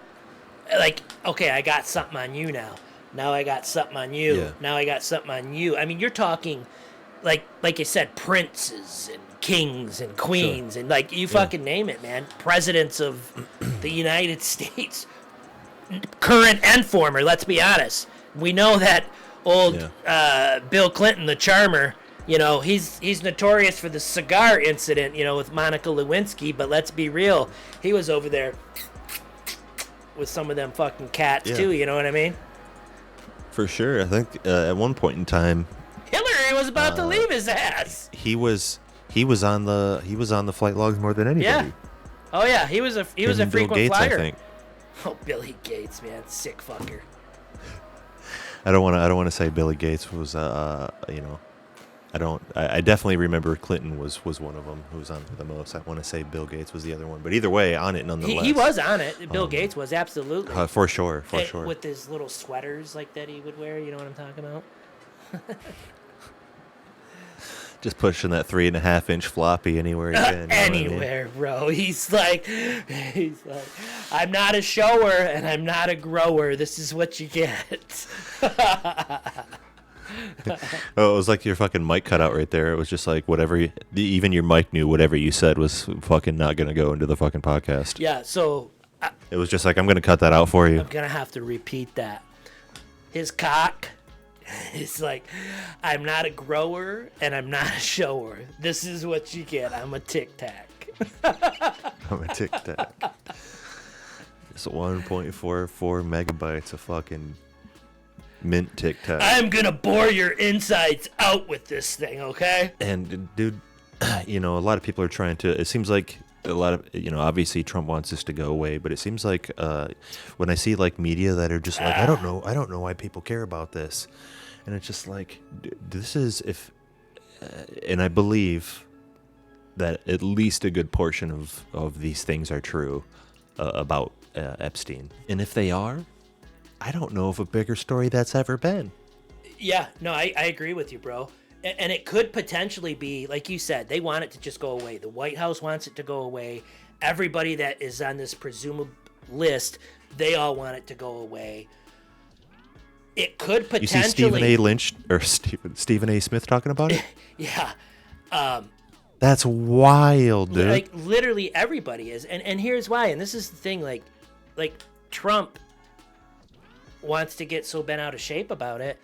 [SPEAKER 1] Like, okay, I got something on you now. Now I got something on you. Yeah. Now I got something on you. I mean, you're talking, like you said, princes and kings and queens, and like you fucking name it, man. Presidents of the United States, current and former. Let's be honest. We know that old Bill Clinton, the charmer. You know, he's notorious for the cigar incident. You know, with Monica Lewinsky. But let's be real, he was over there with some of them fucking cats too, you know what I mean?
[SPEAKER 4] For sure. I think at one point in time,
[SPEAKER 1] Hillary was about to leave his ass.
[SPEAKER 4] He was on the flight logs more than anybody.
[SPEAKER 1] Yeah. Oh yeah, he was a frequent
[SPEAKER 4] Bill Gates,
[SPEAKER 1] flyer.
[SPEAKER 4] I think.
[SPEAKER 1] Oh, Billy Gates, man, sick fucker.
[SPEAKER 4] I don't want to say Billy Gates was you know. I definitely remember Clinton was one of them who was on the most. I want to say Bill Gates was the other one, but either way, on it nonetheless.
[SPEAKER 1] He was on it. Bill Gates was absolutely
[SPEAKER 4] for sure.
[SPEAKER 1] With his little sweaters like that he would wear. You know what I'm talking about?
[SPEAKER 4] Just pushing that 3.5-inch floppy anywhere he can.
[SPEAKER 1] Anywhere, bro. He's like, I'm not a shower and I'm not a grower. This is what you get.
[SPEAKER 4] Oh, it was like your fucking mic cut out right there. It was just like whatever, even your mic knew whatever you said was fucking not going to go into the fucking podcast.
[SPEAKER 1] Yeah, so...
[SPEAKER 4] it was just like, I'm going to cut that out for you.
[SPEAKER 1] I'm going to have to repeat that. His cock is like, I'm not a grower and I'm not a shower. This is what you get. I'm a Tic Tac.
[SPEAKER 4] I'm a Tic Tac. It's 1.44 megabytes of fucking... mint Tic Tac.
[SPEAKER 1] I'm gonna bore your insides out with this thing, okay?
[SPEAKER 4] And dude, you know, a lot of people are trying to. It seems like a lot of, you know, obviously Trump wants this to go away, but it seems like when I see like media that are just like, I don't know why people care about this, and it's just like, this is if, and I believe that at least a good portion of these things are true about Epstein, and if they are. I don't know of a bigger story that's ever been.
[SPEAKER 1] Yeah, no, I agree with you, bro. And it could potentially be, like you said, they want it to just go away. The White House wants it to go away. Everybody that is on this presumed list, they all want it to go away. It could potentially... You see
[SPEAKER 4] Stephen A. Lynch, or Stephen A. Smith talking about it?
[SPEAKER 1] Yeah.
[SPEAKER 4] That's wild, dude.
[SPEAKER 1] Like literally everybody is, and here's why. And this is the thing, like Trump wants to get so bent out of shape about it,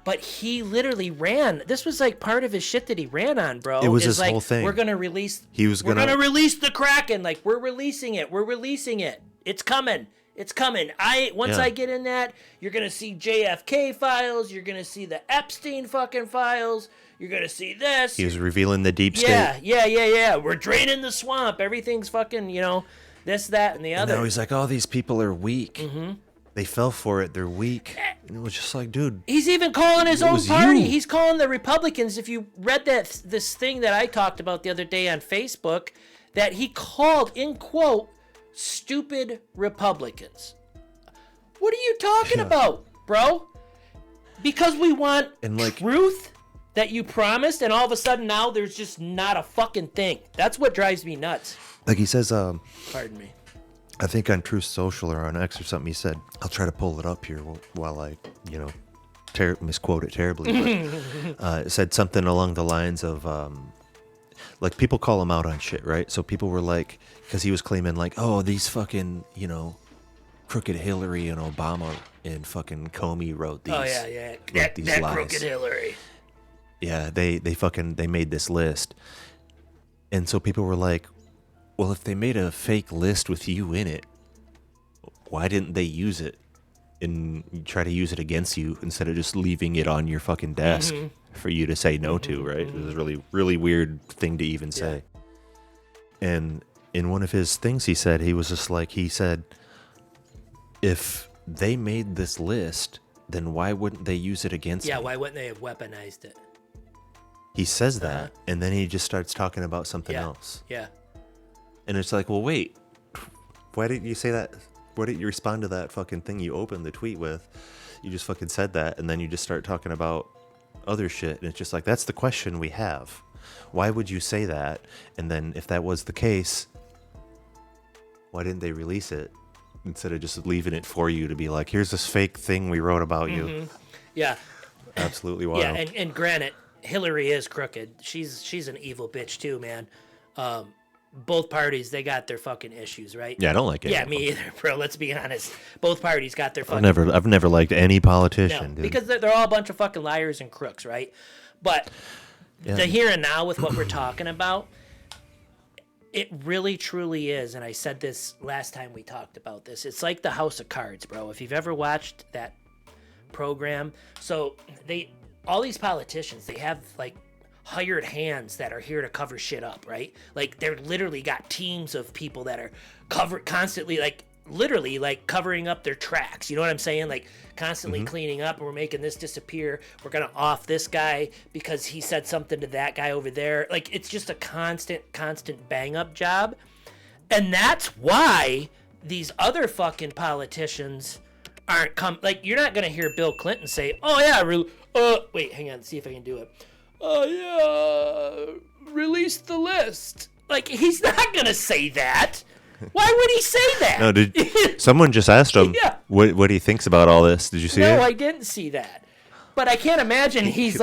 [SPEAKER 1] but he literally ran. This was like part of his shit that he ran on, bro.
[SPEAKER 4] It was his
[SPEAKER 1] like,
[SPEAKER 4] whole thing.
[SPEAKER 1] We're gonna release.
[SPEAKER 4] We're
[SPEAKER 1] gonna release the Kraken. Like we're releasing it. We're releasing it. It's coming. It's coming. Once I get in that, you're gonna see JFK files. You're gonna see the Epstein fucking files. You're gonna see this.
[SPEAKER 4] He was revealing the deep state.
[SPEAKER 1] Yeah. We're draining the swamp. Everything's fucking, this, that, and the other.
[SPEAKER 4] And now he's like, oh, these people are weak. Mm-hmm. They fell for it. They're weak. And it was just like, dude.
[SPEAKER 1] He's even calling his own party.
[SPEAKER 4] You.
[SPEAKER 1] He's calling the Republicans. If you read this thing that I talked about the other day on Facebook, that he called, in quote, stupid Republicans. What are you talking about, bro? Because we want truth that you promised, and all of a sudden now there's just not a fucking thing. That's what drives me nuts.
[SPEAKER 4] Like he says,
[SPEAKER 1] pardon me.
[SPEAKER 4] I think on Truth Social or on X or something, he said, I'll try to pull it up here while I, misquote it terribly. But, it said something along the lines of, like, people call him out on shit, right? So people were like, because he was claiming, like, oh, these fucking, crooked Hillary and Obama and fucking Comey wrote these.
[SPEAKER 1] Oh, yeah.
[SPEAKER 4] That lies.
[SPEAKER 1] Crooked Hillary.
[SPEAKER 4] Yeah, they made this list. And so people were like, well, if they made a fake list with you in it, why didn't they use it and try to use it against you instead of just leaving it on your fucking desk for you to say no to, right? It was a really, really weird thing to even say. And in one of his things he said, he said, if they made this list, then why wouldn't they use it against me?
[SPEAKER 1] Yeah, why wouldn't they have weaponized it?
[SPEAKER 4] He says that, and then he just starts talking about something else.
[SPEAKER 1] Yeah.
[SPEAKER 4] And it's like, well, wait, why didn't you say that? Why didn't you respond to that fucking thing you opened the tweet with? You just fucking said that, and then you just start talking about other shit. And it's just like, that's the question we have. Why would you say that? And then if that was the case, why didn't they release it instead of just leaving it for you to be like, here's this fake thing we wrote about you?
[SPEAKER 1] Yeah.
[SPEAKER 4] Absolutely wild.
[SPEAKER 1] Yeah, and granted, Hillary is crooked. She's an evil bitch too, man. Both parties, they got their fucking issues, right?
[SPEAKER 4] Yeah, I don't like it.
[SPEAKER 1] Yeah, me either, bro. Let's be honest. Both parties got their fucking...
[SPEAKER 4] I've never liked any politician, dude.
[SPEAKER 1] Because they're all a bunch of fucking liars and crooks, right? But the here and now with what we're talking about, it really truly is, and I said this last time we talked about this, it's like the House of Cards, bro. If you've ever watched that program, so all these politicians, they have like hired hands that are here to cover shit up, right? Like they're literally got teams of people that are constantly literally covering up their tracks. You know what I'm saying? Like constantly cleaning up, and we're making this disappear. We're gonna off this guy because he said something to that guy over there. Like it's just a constant bang up job. And that's why these other fucking politicians aren't you're not gonna hear Bill Clinton say, oh yeah, wait, hang on, see if I can do it. Release the list. Like, he's not gonna say that. Why would he say that?
[SPEAKER 4] No, someone just asked him what he thinks about all this. Did you see it?
[SPEAKER 1] No, I didn't see that. But I can't imagine he's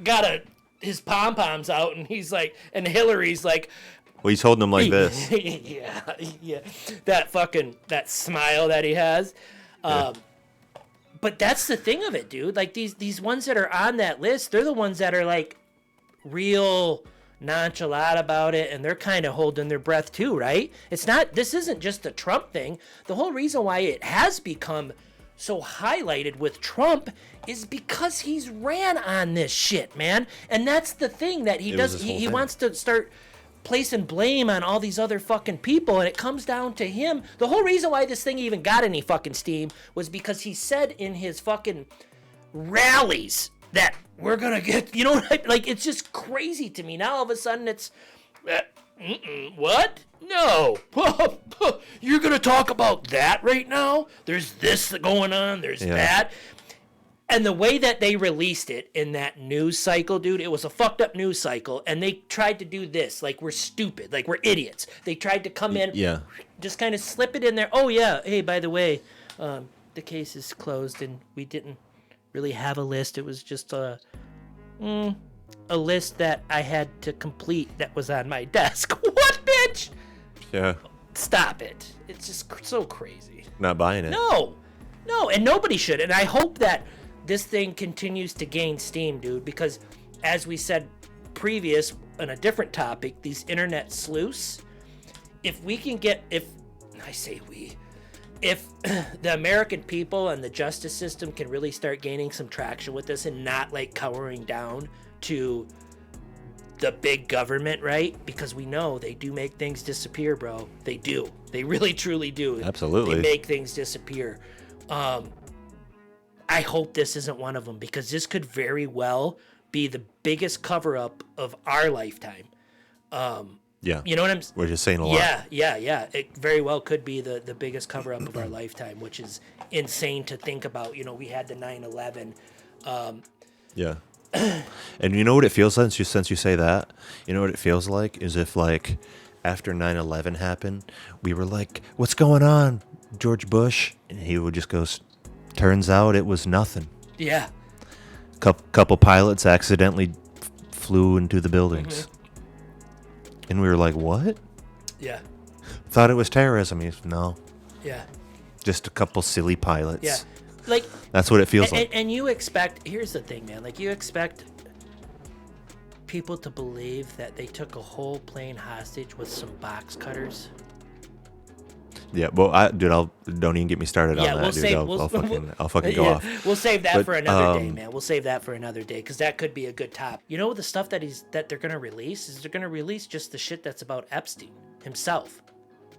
[SPEAKER 1] got his pom-poms out, and he's like, and Hillary's like...
[SPEAKER 4] Well, he's holding them like this.
[SPEAKER 1] yeah. That smile that he has. But that's the thing of it, dude. Like these ones that are on that list, they're the ones that are like real nonchalant about it, and they're kind of holding their breath too, right? This isn't just a Trump thing. The whole reason why it has become so highlighted with Trump is because he's ran on this shit, man. And that's the thing that he does. He wants to start placing blame on all these other fucking people, and it comes down to him. The whole reason why this thing even got any fucking steam was because he said in his fucking rallies that we're gonna get, like, it's just crazy to me. Now all of a sudden it's, what? No. You're gonna talk about that right now? There's this going on, there's that. And the way that they released it in that news cycle, dude, it was a fucked up news cycle. And they tried to do this, like we're stupid, like we're idiots. They tried to come in, just kind of slip it in there. Oh, yeah, hey, by the way, the case is closed and we didn't really have a list. It was just, a list that I had to complete that was on my desk. What, bitch?
[SPEAKER 4] Yeah.
[SPEAKER 1] Stop it. It's just so crazy.
[SPEAKER 4] Not buying it.
[SPEAKER 1] No, and nobody should. And I hope that this thing continues to gain steam, dude, because as we said previous on a different topic, these internet sleuths, if the American people and the justice system can really start gaining some traction with this and not like cowering down to the big government, right? Because we know they do make things disappear, bro. They do. They really truly do.
[SPEAKER 4] Absolutely.
[SPEAKER 1] They make things disappear. I hope this isn't one of them, because this could very well be the biggest cover-up of our lifetime.
[SPEAKER 4] Yeah.
[SPEAKER 1] You know what I'm...
[SPEAKER 4] We're just saying a lot.
[SPEAKER 1] Yeah. It very well could be the biggest cover-up of our lifetime, which is insane to think about. You know, we had the 9/11.
[SPEAKER 4] Yeah. And you know what it feels like, since you say that? You know what it feels like? Is if, like, after 9/11 happened, we were like, what's going on, George Bush? And he would just go, turns out it was nothing.
[SPEAKER 1] Yeah.
[SPEAKER 4] Couple pilots accidentally flew into the buildings. Mm-hmm. And we were like, what?
[SPEAKER 1] Yeah.
[SPEAKER 4] Thought it was terrorism. He's, no.
[SPEAKER 1] Yeah.
[SPEAKER 4] Just a couple silly pilots.
[SPEAKER 1] Yeah. Like,
[SPEAKER 4] that's what it feels like.
[SPEAKER 1] And you expect, here's the thing, man. Like, you expect people to believe that they took a whole plane hostage with some box cutters.
[SPEAKER 4] Yeah, well, don't even get me started on that, dude. I'll fucking go off.
[SPEAKER 1] We'll save that for another day, man. We'll save that for another day, because that could be a good top. You know, the stuff that they're gonna release is they're gonna release just the shit that's about Epstein himself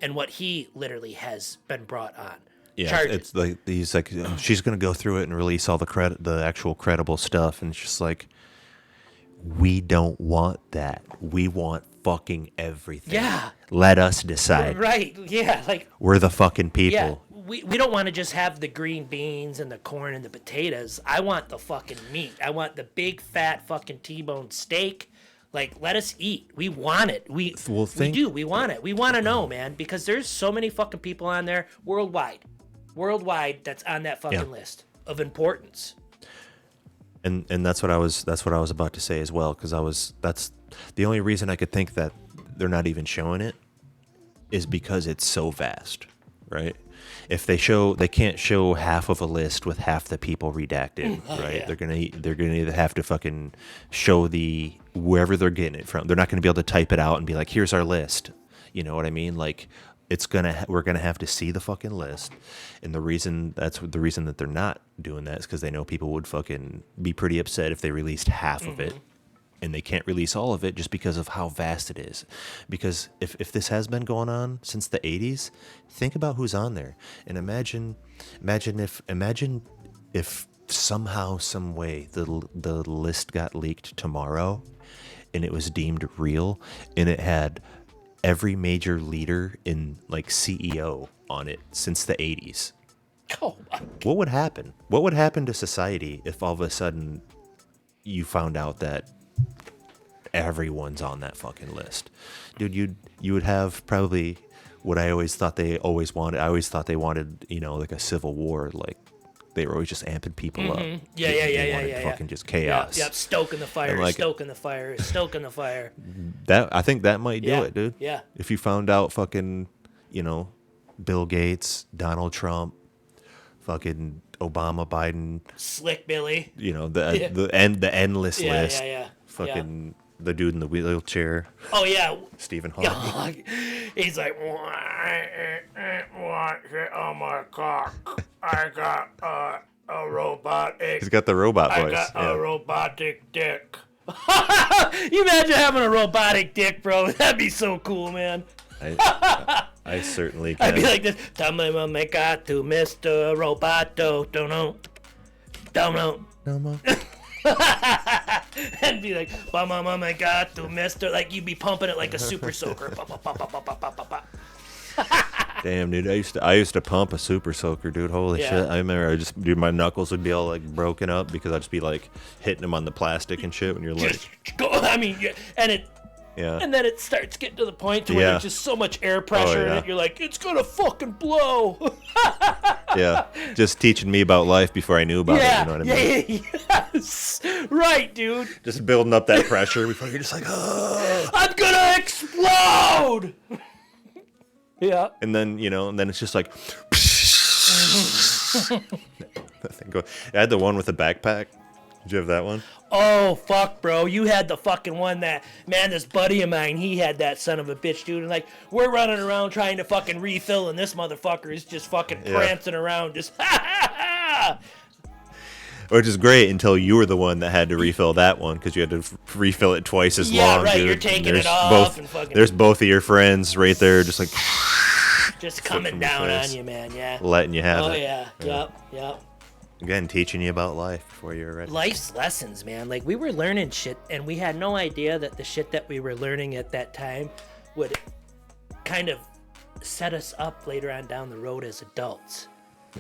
[SPEAKER 1] and what he literally has been brought on.
[SPEAKER 4] Yeah,
[SPEAKER 1] charges.
[SPEAKER 4] It's like he's like, she's gonna go through it and release all the actual credible stuff, and it's just like, we don't want that. We want fucking everything.
[SPEAKER 1] Yeah.
[SPEAKER 4] Let us decide.
[SPEAKER 1] Right. Yeah. Like,
[SPEAKER 4] we're the fucking people.
[SPEAKER 1] Yeah. We don't want to just have the green beans and the corn and the potatoes. I want the fucking meat. I want the big fat fucking T-bone steak. Like, let us eat. We want it. We do. We want it. We want to know, man, because there's so many fucking people on there worldwide that's on that fucking list of importance.
[SPEAKER 4] And that's what I was about to say as well, because that's the only reason I could think that they're not even showing it is because it's so vast, right? If they can't show half of a list with half the people redacted, right? Yeah. They're gonna either have to fucking show wherever they're getting it from. They're not gonna be able to type it out and be like, here's our list. You know what I mean? Like, we're gonna have to see the fucking list, and the reason that they're not doing that is because they know people would fucking be pretty upset if they released half of it, and they can't release all of it just because of how vast it is. Because if this has been going on since the 80s, think about who's on there, and imagine if somehow, some way the list got leaked tomorrow, and it was deemed real, and it had every major leader in, like, CEO on it since the 80s.
[SPEAKER 1] Oh my God.
[SPEAKER 4] What would happen? What would happen to society if all of a sudden you found out that everyone's on that fucking list? Dude, you would have probably what I always thought they always wanted. I always thought they wanted, you know, like a civil war. Like, they were always just amping people up.
[SPEAKER 1] Yeah.
[SPEAKER 4] Fucking just chaos.
[SPEAKER 1] Yep. Stoking the fire,
[SPEAKER 4] like,
[SPEAKER 1] stoking the fire.
[SPEAKER 4] I think that might do it, dude.
[SPEAKER 1] Yeah.
[SPEAKER 4] If you found out fucking, you know, Bill Gates, Donald Trump, fucking Obama, Biden,
[SPEAKER 1] Slick Billy.
[SPEAKER 4] You know, the endless list.
[SPEAKER 1] Yeah.
[SPEAKER 4] Fucking the dude in the wheelchair.
[SPEAKER 1] Oh yeah.
[SPEAKER 4] Stephen Hawking.
[SPEAKER 1] He's like, I want it on my cock. I got a robotic.
[SPEAKER 4] He's got the robot voice.
[SPEAKER 1] I got a robotic dick. You imagine having a robotic dick, bro? That'd be so cool, man.
[SPEAKER 4] I certainly can.
[SPEAKER 1] I'd be like this. Tell me what I got to Mr. Roboto. Don't know.
[SPEAKER 4] No more.
[SPEAKER 1] And be like, mama got to Mr. Like, you'd be pumping it like a super soaker.
[SPEAKER 4] Damn, dude, I used to pump a super soaker, dude. Holy shit! I remember my knuckles would be all like broken up because I'd just be like hitting them on the plastic and shit. When you're like,
[SPEAKER 1] I mean, and
[SPEAKER 4] Yeah.
[SPEAKER 1] And then it starts getting to the point to where there's just so much air pressure in it, you're like, it's gonna fucking blow.
[SPEAKER 4] Yeah. Just teaching me about life before I knew about it, you know what I mean?
[SPEAKER 1] Yes. Right, dude.
[SPEAKER 4] Just building up that pressure before you're just like, oh.
[SPEAKER 1] I'm gonna explode. Yeah.
[SPEAKER 4] And then, and then it's just like, I had the one with the backpack. Did you have that one?
[SPEAKER 1] Oh, fuck, bro. You had the fucking one that, man, this buddy of mine, he had that son of a bitch, dude. And, like, we're running around trying to fucking refill, and this motherfucker is just fucking prancing around, just,
[SPEAKER 4] Which is great until you were the one that had to refill that one because you had to refill it twice as long,
[SPEAKER 1] Yeah, right.
[SPEAKER 4] dude.
[SPEAKER 1] You're taking it off and fucking...
[SPEAKER 4] There's both of your friends right there just like...
[SPEAKER 1] Just coming down on you, man, yeah.
[SPEAKER 4] Letting you have it.
[SPEAKER 1] Oh, yeah. Yep.
[SPEAKER 4] Again, teaching you about life before you were ready.
[SPEAKER 1] Life's lessons, man. Like, we were learning shit, and we had no idea that the shit that we were learning at that time would kind of set us up later on down the road as adults.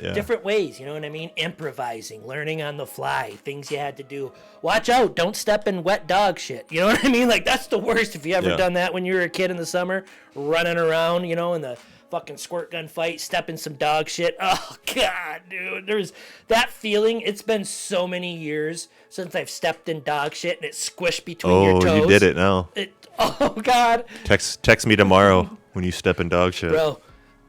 [SPEAKER 4] Yeah.
[SPEAKER 1] Different ways, you know what I mean? Improvising, learning on the fly, things you had to do. Watch out, don't step in wet dog shit. You know what I mean? Like, that's the worst. If you ever done that when you were a kid in the summer, running around, in the fucking squirt gun fight, step in some dog shit. Oh, God, dude. There's that feeling. It's been so many years since I've stepped in dog shit and it squished between your toes.
[SPEAKER 4] Oh, you did it now.
[SPEAKER 1] Oh, God.
[SPEAKER 4] Text me tomorrow when you step in dog shit.
[SPEAKER 1] Bro,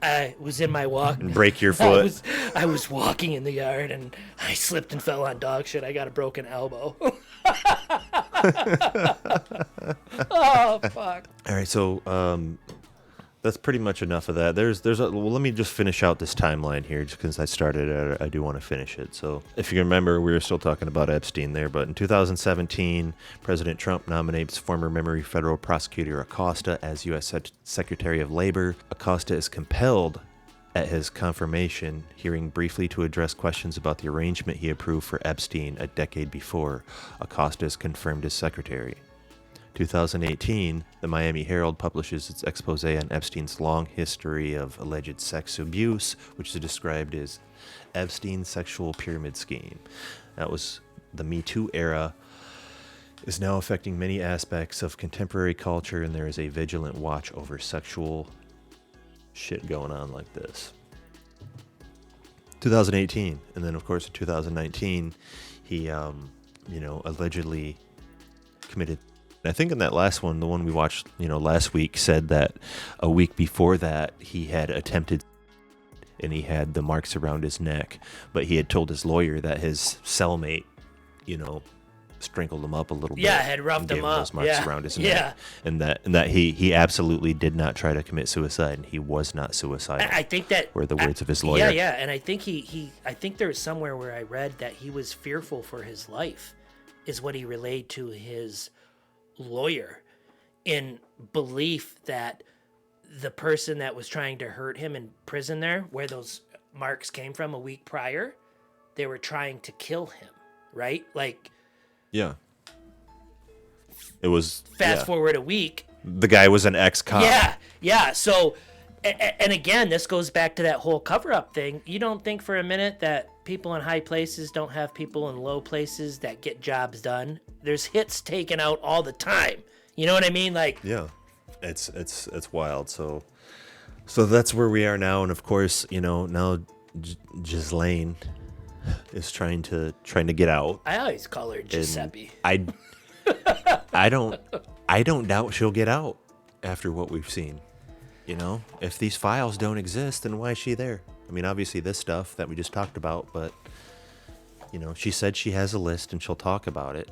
[SPEAKER 1] I was in my walk.
[SPEAKER 4] And break your foot.
[SPEAKER 1] I was walking in the yard and I slipped and fell on dog shit. I got a broken elbow. Oh, fuck.
[SPEAKER 4] All right, so that's pretty much enough of that. Let me just finish out this timeline here, just because I started it, I do want to finish it. So if you remember, we were still talking about Epstein there, but in 2017, President Trump nominates former memory federal prosecutor Acosta as U.S. Secretary of Labor. Acosta is compelled at his confirmation hearing briefly to address questions about the arrangement he approved for Epstein a decade before. Acosta is confirmed as secretary. 2018, the Miami Herald publishes its expose on Epstein's long history of alleged sex abuse, which is described as Epstein's sexual pyramid scheme. That was the Me Too era, is now affecting many aspects of contemporary culture, and there is a vigilant watch over sexual shit going on like this. 2018, and then of course in 2019, he, allegedly committed. I think in that last one, the one we watched, last week, said that a week before that he had attempted, and he had the marks around his neck, but he had told his lawyer that his cellmate, sprinkled him up a little bit.
[SPEAKER 1] Yeah, had roughed him up.
[SPEAKER 4] Those marks around his neck, and that he absolutely did not try to commit suicide, and he was not suicidal.
[SPEAKER 1] I think that
[SPEAKER 4] were the words of his lawyer.
[SPEAKER 1] Yeah, and I think I think there was somewhere where I read that he was fearful for his life, is what he relayed to his lawyer, in belief that the person that was trying to hurt him in prison there, where those marks came from a week prior, they were trying to kill him, right? Like,
[SPEAKER 4] yeah, it was
[SPEAKER 1] fast forward a week,
[SPEAKER 4] the guy was an ex-cop.
[SPEAKER 1] Yeah. So, and again, this goes back to that whole cover-up thing. You don't think for a minute that people in high places don't have people in low places that get jobs done? There's hits taken out all the time. You know what I mean? Like,
[SPEAKER 4] yeah, it's wild. So that's where we are now, and of course, now Ghislaine is trying to get out.
[SPEAKER 1] I always call her Giuseppe.
[SPEAKER 4] I don't doubt she'll get out after what we've seen. If these files don't exist, then why is she there? I mean, obviously this stuff that we just talked about, but she said she has a list and she'll talk about it.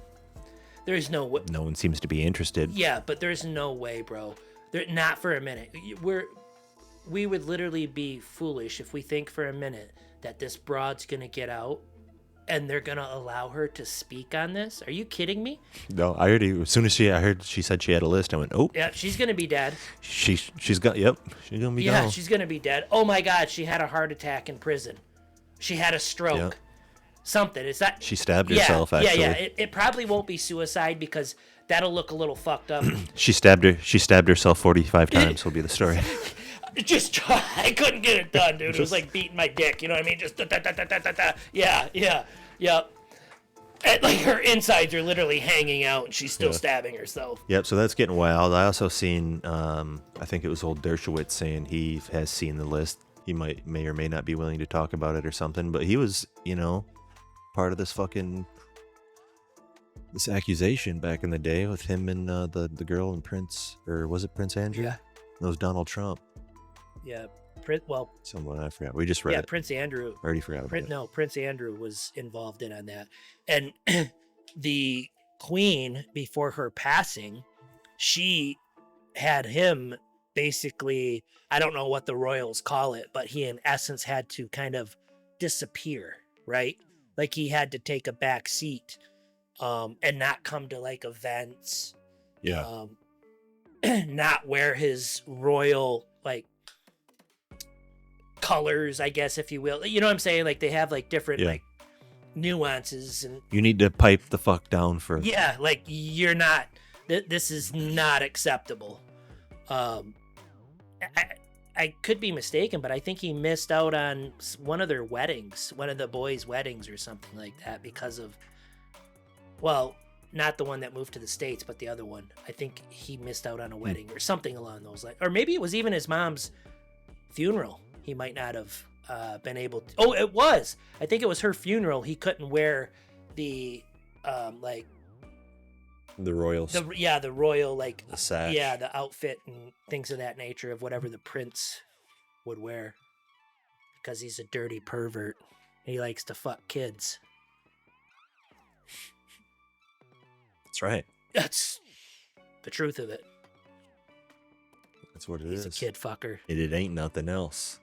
[SPEAKER 1] There's no way.
[SPEAKER 4] No one seems to be interested.
[SPEAKER 1] Yeah, but there's no way, bro. Not for a minute. We would literally be foolish if we think for a minute that this broad's gonna get out and they're gonna allow her to speak on this. Are you kidding me?
[SPEAKER 4] No, as soon as I heard she said she had a list, I went, oh.
[SPEAKER 1] Yeah, she's gonna be dead.
[SPEAKER 4] She's gonna be gone.
[SPEAKER 1] Yeah, she's gonna be dead. Oh my God, she had a heart attack in prison. She had a stroke.
[SPEAKER 4] Yeah.
[SPEAKER 1] Something. Is that?
[SPEAKER 4] She stabbed herself. Actually.
[SPEAKER 1] Yeah. It probably won't be suicide because that'll look a little fucked up.
[SPEAKER 4] She stabbed herself 45 times. Will be the story.
[SPEAKER 1] I couldn't get it done, dude. It was like beating my dick. You know what I mean? Just da. Yeah. And, like, her insides are literally hanging out, and she's still stabbing herself.
[SPEAKER 4] Yep, so that's getting wild. I also seen, I think it was old Dershowitz saying he has seen the list. He may or may not be willing to talk about it or something, but he was, part of this accusation back in the day with him and the girl and Prince, or was it Prince Andrew?
[SPEAKER 1] Yeah.
[SPEAKER 4] It was Donald Trump.
[SPEAKER 1] Yeah,
[SPEAKER 4] Someone, I forgot. We just read it.
[SPEAKER 1] Prince Andrew.
[SPEAKER 4] I already forgot about it.
[SPEAKER 1] No, Prince Andrew was involved on that. And the Queen, before her passing, she had him basically, I don't know what the royals call it, but he in essence had to kind of disappear, right? Like he had to take a back seat and not come to like events.
[SPEAKER 4] Yeah.
[SPEAKER 1] Not wear his royal like colors, I guess, if you will. You know what I'm saying? Like they have like different like nuances, and
[SPEAKER 4] you need to pipe the fuck down for.
[SPEAKER 1] Yeah, like you're not. This is not acceptable. I could be mistaken, but I think he missed out on one of their weddings, one of the boys' weddings, or something like that, because of, well, not the one that moved to the States, but the other one. I think he missed out on a wedding or something along those lines, or maybe it was even his mom's funeral. He might not have been able to. Oh, it was. I think it was her funeral. He couldn't wear the like
[SPEAKER 4] the royal.
[SPEAKER 1] The royal like
[SPEAKER 4] the sash.
[SPEAKER 1] Yeah, the outfit and things of that nature of whatever the prince would wear, because he's a dirty pervert. He likes to fuck kids.
[SPEAKER 4] That's right.
[SPEAKER 1] That's the truth of it.
[SPEAKER 4] That's what it is.
[SPEAKER 1] He's a kid fucker.
[SPEAKER 4] It ain't nothing else.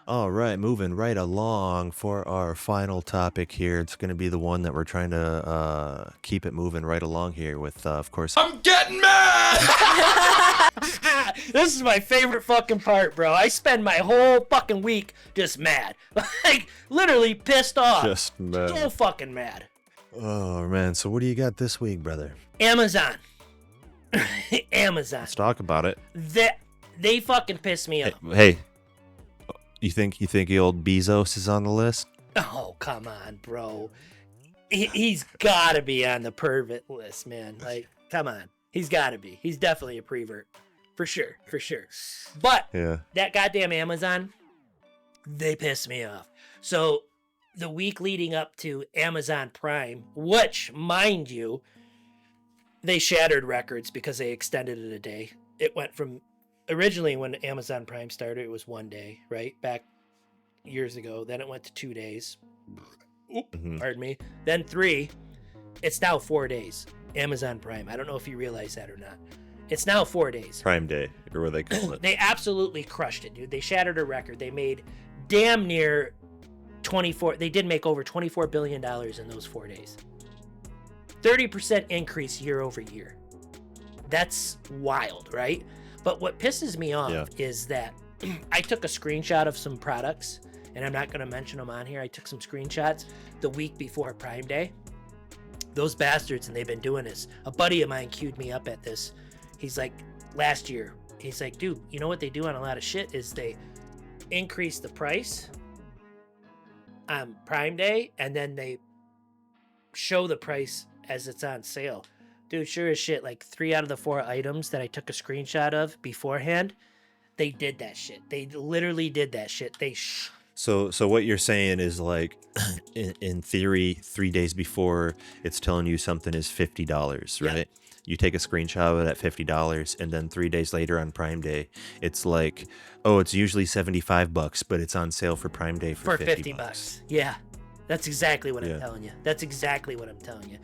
[SPEAKER 4] All right, moving right along for our final topic here. It's going to be the one that we're trying to keep it moving right along here with, of course.
[SPEAKER 2] I'm getting mad!
[SPEAKER 1] This is my favorite fucking part, bro. I spend my whole fucking week just mad. Like, literally pissed off.
[SPEAKER 4] Just mad.
[SPEAKER 1] So fucking mad.
[SPEAKER 4] Oh, man. So what do you got this week, brother?
[SPEAKER 1] Amazon. Amazon.
[SPEAKER 4] Let's talk about it.
[SPEAKER 1] They fucking piss me off.
[SPEAKER 4] Hey. You think the old Bezos is on the list?
[SPEAKER 1] Oh, come on, bro. He's got to be on the pervert list, man. Like, come on. He's got to be. He's definitely a prevert. For sure. But that goddamn Amazon, they piss me off. So the week leading up to Amazon Prime, which, mind you, they shattered records because they extended it a day. It went from... Originally, when Amazon Prime started, it was 1 day, right? Back years ago. Then it went to 2 days. Pardon me. Then 3. It's now 4 days. Amazon Prime. I don't know if you realize that or not. It's now 4 days.
[SPEAKER 4] Prime Day, or what they call it.
[SPEAKER 1] They absolutely crushed it, dude. They shattered a record. They made damn near 24. They did make over $24 billion in those 4 days. 30% increase year over year. That's wild, right? But what pisses me off is that I took a screenshot of some products, and I'm not going to mention them on here. I took some screenshots the week before Prime Day. Those bastards, and they've been doing this. A buddy of mine queued me up at this. He's like, last year, he's like, dude, you know what they do on a lot of shit is they increase the price on Prime Day, and then they show the price as it's on sale. Dude, sure as shit, like 3 out of the 4 items that I took a screenshot of beforehand, they did that shit. They literally did that shit.
[SPEAKER 4] So what you're saying is like, in theory, 3 days before it's telling you something is $50, right? Yeah. You take a screenshot of it at $50, and then 3 days later on Prime Day, it's like, oh, it's usually $75, but it's on sale for Prime Day for $50.
[SPEAKER 1] Yeah, that's exactly what I'm telling you. That's exactly what I'm telling you.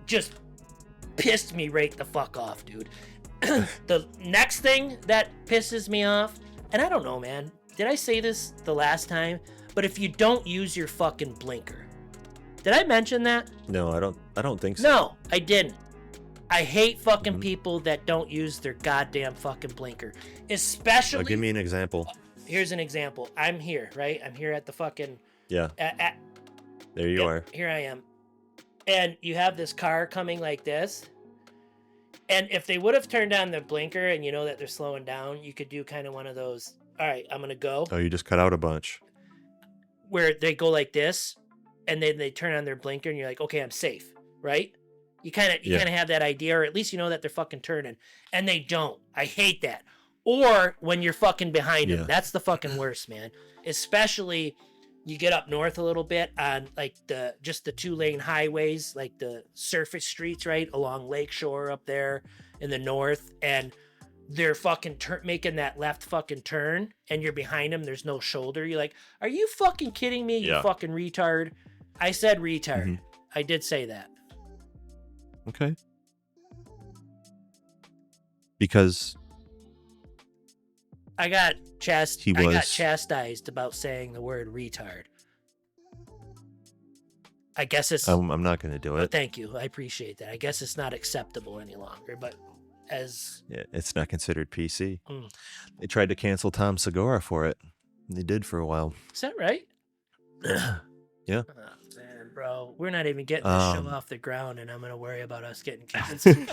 [SPEAKER 1] Just pissed me right the fuck off, dude. The next thing that pisses me off, and I don't know, man, did I say this the last time? But if you don't use your fucking blinker. Did I mention that?
[SPEAKER 4] No, I don't think so.
[SPEAKER 1] No, I didn't. I hate fucking people that don't use their goddamn fucking blinker. Especially...
[SPEAKER 4] give me an example.
[SPEAKER 1] Here's an example. I'm here, right? I'm here at the fucking...
[SPEAKER 4] Yeah. There you are.
[SPEAKER 1] Here I am. And you have this car coming like this. And if they would have turned on the blinker and you know that they're slowing down, you could do kind of one of those, all right, I'm going to go.
[SPEAKER 4] Oh, you just cut out a bunch.
[SPEAKER 1] Where they go like this. and then they turn on their blinker and you're like, okay, I'm safe, right? You kind of have that idea, or at least you know that they're fucking turning, and they don't. I hate that. Or when you're fucking behind them, that's the fucking worst, man. Especially you get up north a little bit on like the 2-lane highways, like the surface streets, right along Lakeshore up there in the north, and they're fucking making that left fucking turn, and you're behind them. There's no shoulder. You're like, are you fucking kidding me? You fucking retard. I said retard. Mm-hmm. I did say that.
[SPEAKER 4] Okay. Because
[SPEAKER 1] I got chastised about saying the word retard. I guess it's...
[SPEAKER 4] I'm not going to do it.
[SPEAKER 1] Thank you. I appreciate that. I guess it's not acceptable any longer, but as...
[SPEAKER 4] Yeah, it's not considered PC. They tried to cancel Tom Segura for it. They did for a while.
[SPEAKER 1] Is that right?
[SPEAKER 4] Yeah.
[SPEAKER 1] Oh, man, bro. We're not even getting this show off the ground, and I'm going to worry about us getting canceled.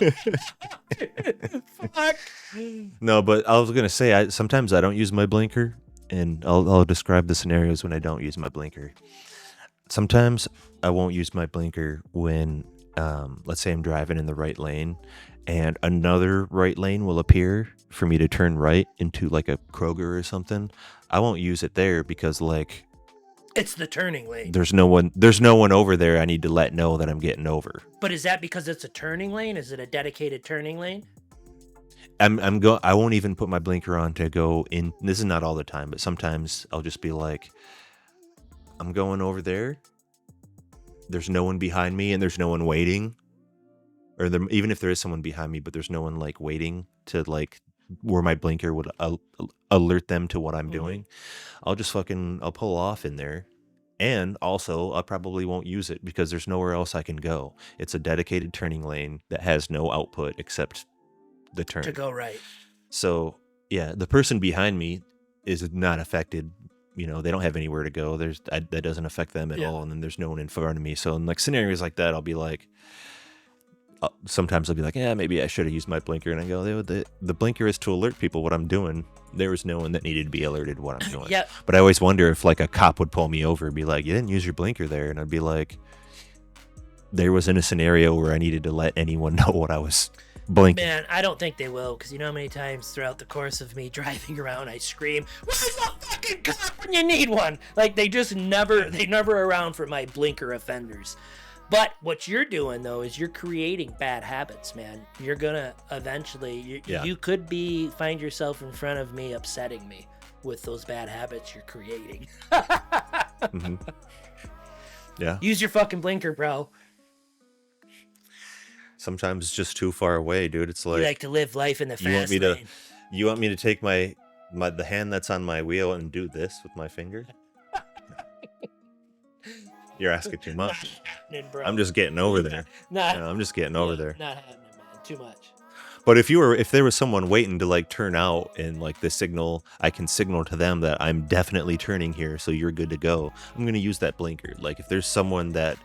[SPEAKER 1] Fuck.
[SPEAKER 4] No, but I was going to say, sometimes I don't use my blinker, and I'll describe the scenarios when I don't use my blinker. Sometimes I won't use my blinker when, let's say I'm driving in the right lane, and another right lane will appear for me to turn right into like a Kroger or something. I won't use it there because like
[SPEAKER 1] it's the turning lane.
[SPEAKER 4] There's no one over there. I need to let know that I'm getting over.
[SPEAKER 1] But is that because it's a turning lane? Is it a dedicated turning lane?
[SPEAKER 4] I won't even put my blinker on to go in. This is not all the time, but sometimes I'll just be like, I'm going over there. There's no one behind me and there's no one waiting. Or even if there is someone behind me, but there's no one like waiting to like where my blinker would alert them to what I'm doing. I'll pull off in there. And also I probably won't use it because there's nowhere else I can go. It's a dedicated turning lane that has no output except the turn.
[SPEAKER 1] To go right.
[SPEAKER 4] So yeah, the person behind me is not affected. You know, they don't have anywhere to go. That doesn't affect them at all. And then there's no one in front of me. So in like scenarios like that, I'll be like, sometimes I'll be like, yeah, maybe I should have used my blinker. And I go, the blinker is to alert people what I'm doing. There was no one that needed to be alerted what I'm doing.
[SPEAKER 1] Yeah.
[SPEAKER 4] But I always wonder if like a cop would pull me over and be like, you didn't use your blinker there. And I'd be like, there was in a scenario where I needed to let anyone know what I was blinking.
[SPEAKER 1] Man, I don't think they will, because you know how many times throughout the course of me driving around I scream, where's the fucking cop when you need one? Like they never around for my blinker offenders. But what you're doing though is you're creating bad habits, man. You're gonna eventually you could find yourself in front of me upsetting me with those bad habits you're creating.
[SPEAKER 4] Mm-hmm. Yeah.
[SPEAKER 1] Use your fucking blinker, bro.
[SPEAKER 4] Sometimes it's just too far away, dude. It's like
[SPEAKER 1] you like to live life in the fast lane.
[SPEAKER 4] You want me to take the hand that's on my wheel and do this with my finger? You're asking too much. I'm just getting over there. I'm just getting over there.
[SPEAKER 1] Not happening, man. Too much.
[SPEAKER 4] But if there was someone waiting to like turn out and like the signal, I can signal to them that I'm definitely turning here, so you're good to go. I'm gonna use that blinker. Like if there's someone that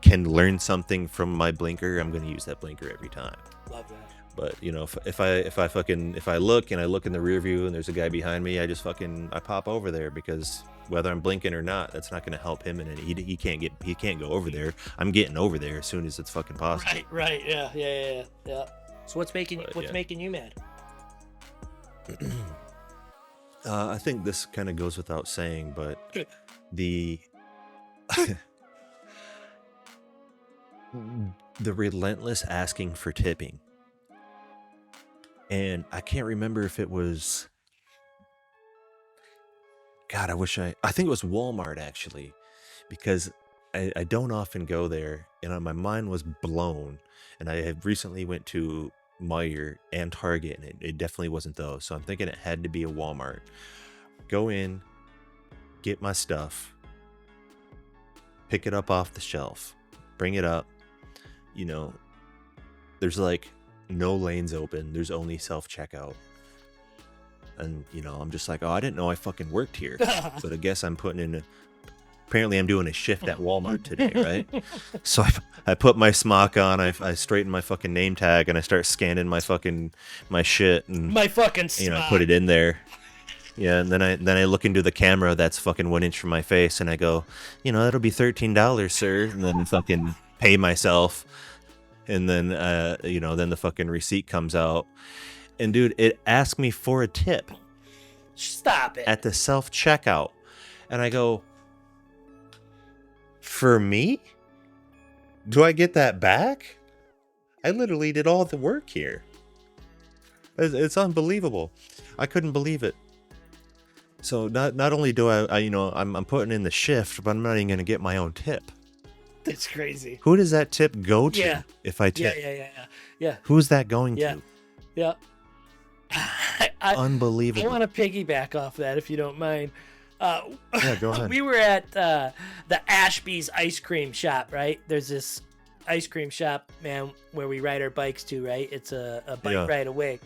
[SPEAKER 4] can learn something from my blinker, I'm gonna use that blinker every time.
[SPEAKER 1] Love that.
[SPEAKER 4] But you know, if I look and I look in the rear view and there's a guy behind me, I pop over there because whether I'm blinking or not, that's not going to help him in any. He can't go over there. I'm getting over there as soon as it's fucking possible.
[SPEAKER 1] Right. Yeah. So what's making you mad?
[SPEAKER 4] I think this kind of goes without saying, but the relentless asking for tipping. And I can't remember if it was, God, I think it was Walmart actually, because I don't often go there and my mind was blown. And I had recently went to Meijer and Target and it definitely wasn't those. So I'm thinking it had to be a Walmart. Go in, get my stuff, pick it up off the shelf, bring it up. You know, there's like no lanes open. There's only self-checkout. And, you know, I'm just like, oh, I didn't know I fucking worked here. But I guess apparently I'm doing a shift at Walmart today, right? So I put my smock on, I straighten my fucking name tag, and I start scanning my shit. And
[SPEAKER 1] my fucking smock.
[SPEAKER 4] You know, I put it in there. Yeah, and then I look into the camera that's fucking 1 inch from my face, and I go, that'll be $13, sir, and then fucking pay myself, and then then the fucking receipt comes out, and dude, it asked me for a tip.
[SPEAKER 1] Stop it.
[SPEAKER 4] At the self checkout, and I go, for me? Do I get that back? I literally did all the work here. It's unbelievable. I couldn't believe it. So not only do I'm putting in the shift, but I'm not even going to get my own tip.
[SPEAKER 1] That's crazy.
[SPEAKER 4] Who does that tip go to?
[SPEAKER 1] Yeah.
[SPEAKER 4] If I tip?
[SPEAKER 1] Yeah.
[SPEAKER 4] Who's that going
[SPEAKER 1] Yeah.
[SPEAKER 4] to?
[SPEAKER 1] Yeah.
[SPEAKER 4] Unbelievable.
[SPEAKER 1] I want to piggyback off that if you don't mind.
[SPEAKER 4] Yeah, go ahead.
[SPEAKER 1] We were at the Ashby's ice cream shop, right? There's this ice cream shop, man, where we ride our bikes to, right? It's a bike ride away.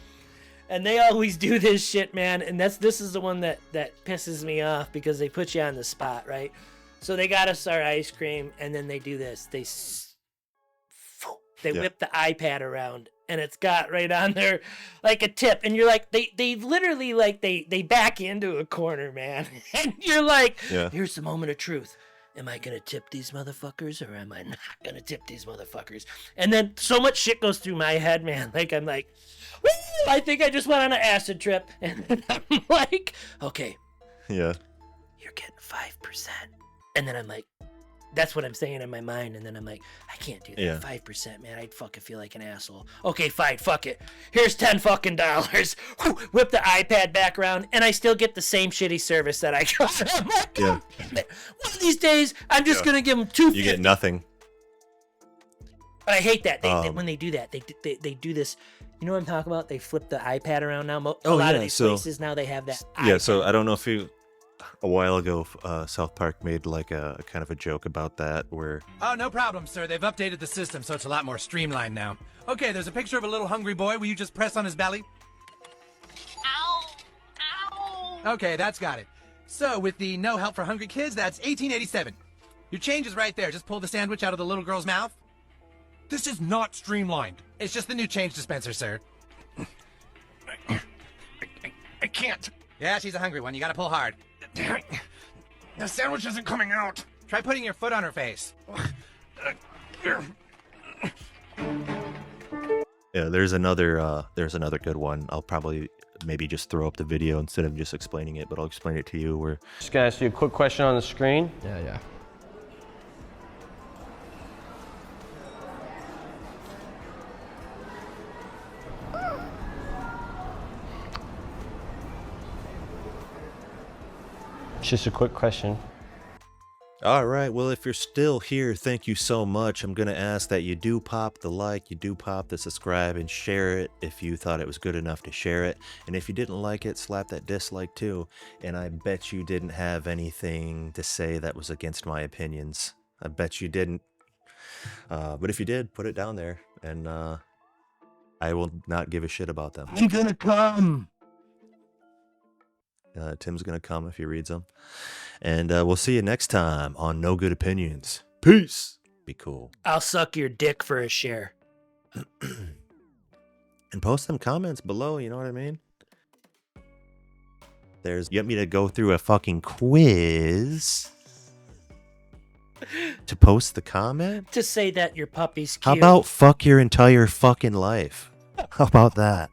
[SPEAKER 1] And they always do this shit, man. And this is the one that pisses me off because they put you on the spot, right? So they got us our ice cream, and then they do this. They whip the iPad around, and it's got right on there like a tip. And you're like, they literally like they back into a corner, man. And you're like, here's the moment of truth. Am I going to tip these motherfuckers or am I not going to tip these motherfuckers? And then so much shit goes through my head, man. Like, I'm like, woo, I think I just went on an acid trip. And then I'm like, okay.
[SPEAKER 4] Yeah.
[SPEAKER 1] You're getting 5%. And then I'm like, that's what I'm saying in my mind. And then I'm like, I can't do that.
[SPEAKER 4] Yeah.
[SPEAKER 1] 5%, man. I'd fucking feel like an asshole. Okay, fine. Fuck it. Here's $10 fucking dollars. Whip the iPad back around, and I still get the same shitty service that I got. I'm like, God damn it. One of these days, I'm just gonna give them $2.50.
[SPEAKER 4] You get nothing.
[SPEAKER 1] But I hate that. When they do that, they do this. You know what I'm talking about? They flip the iPad around now. A lot of these places now they have that.
[SPEAKER 4] Yeah.
[SPEAKER 1] iPad.
[SPEAKER 4] So I don't know if you. A while ago, South Park made like a kind of a joke about that where...
[SPEAKER 5] Oh, no problem, sir. They've updated the system, so it's a lot more streamlined now. Okay, there's a picture of a little hungry boy. Will you just press on his belly?
[SPEAKER 6] Ow! Ow!
[SPEAKER 5] Okay, that's got it. So, with the no help for hungry kids, that's $18.87. Your change is right there. Just pull the sandwich out of the little girl's mouth.
[SPEAKER 7] This is not streamlined.
[SPEAKER 5] It's just the new change dispenser, sir.
[SPEAKER 7] I can't.
[SPEAKER 5] Yeah, she's a hungry one. You gotta pull hard.
[SPEAKER 7] The sandwich isn't coming out.
[SPEAKER 5] Try putting your foot on her face.
[SPEAKER 4] Yeah, there's another good one. I'll probably maybe just throw up the video instead of just explaining it, but I'll explain it to you where...
[SPEAKER 8] Just gonna ask you a quick question on the screen.
[SPEAKER 9] Yeah.
[SPEAKER 8] Just a quick question.
[SPEAKER 4] All right, well, if you're still here, thank you so much. I'm going to ask that you do pop the like, you do pop the subscribe, and share it if you thought it was good enough to share it. And if you didn't like it, slap that dislike too. And I bet you didn't have anything to say that was against my opinions. I bet you didn't. But if you did, put it down there, and I will not give a shit about them.
[SPEAKER 1] I'm gonna come.
[SPEAKER 4] Tim's going to come if he reads them. And we'll see you next time on No Good Opinions. Peace. Be cool.
[SPEAKER 1] I'll suck your dick for a share.
[SPEAKER 4] And post some comments below, you know what I mean? You want me to go through a fucking quiz to post the comment?
[SPEAKER 1] To say that your puppy's cute.
[SPEAKER 4] How about fuck your entire fucking life? How about that?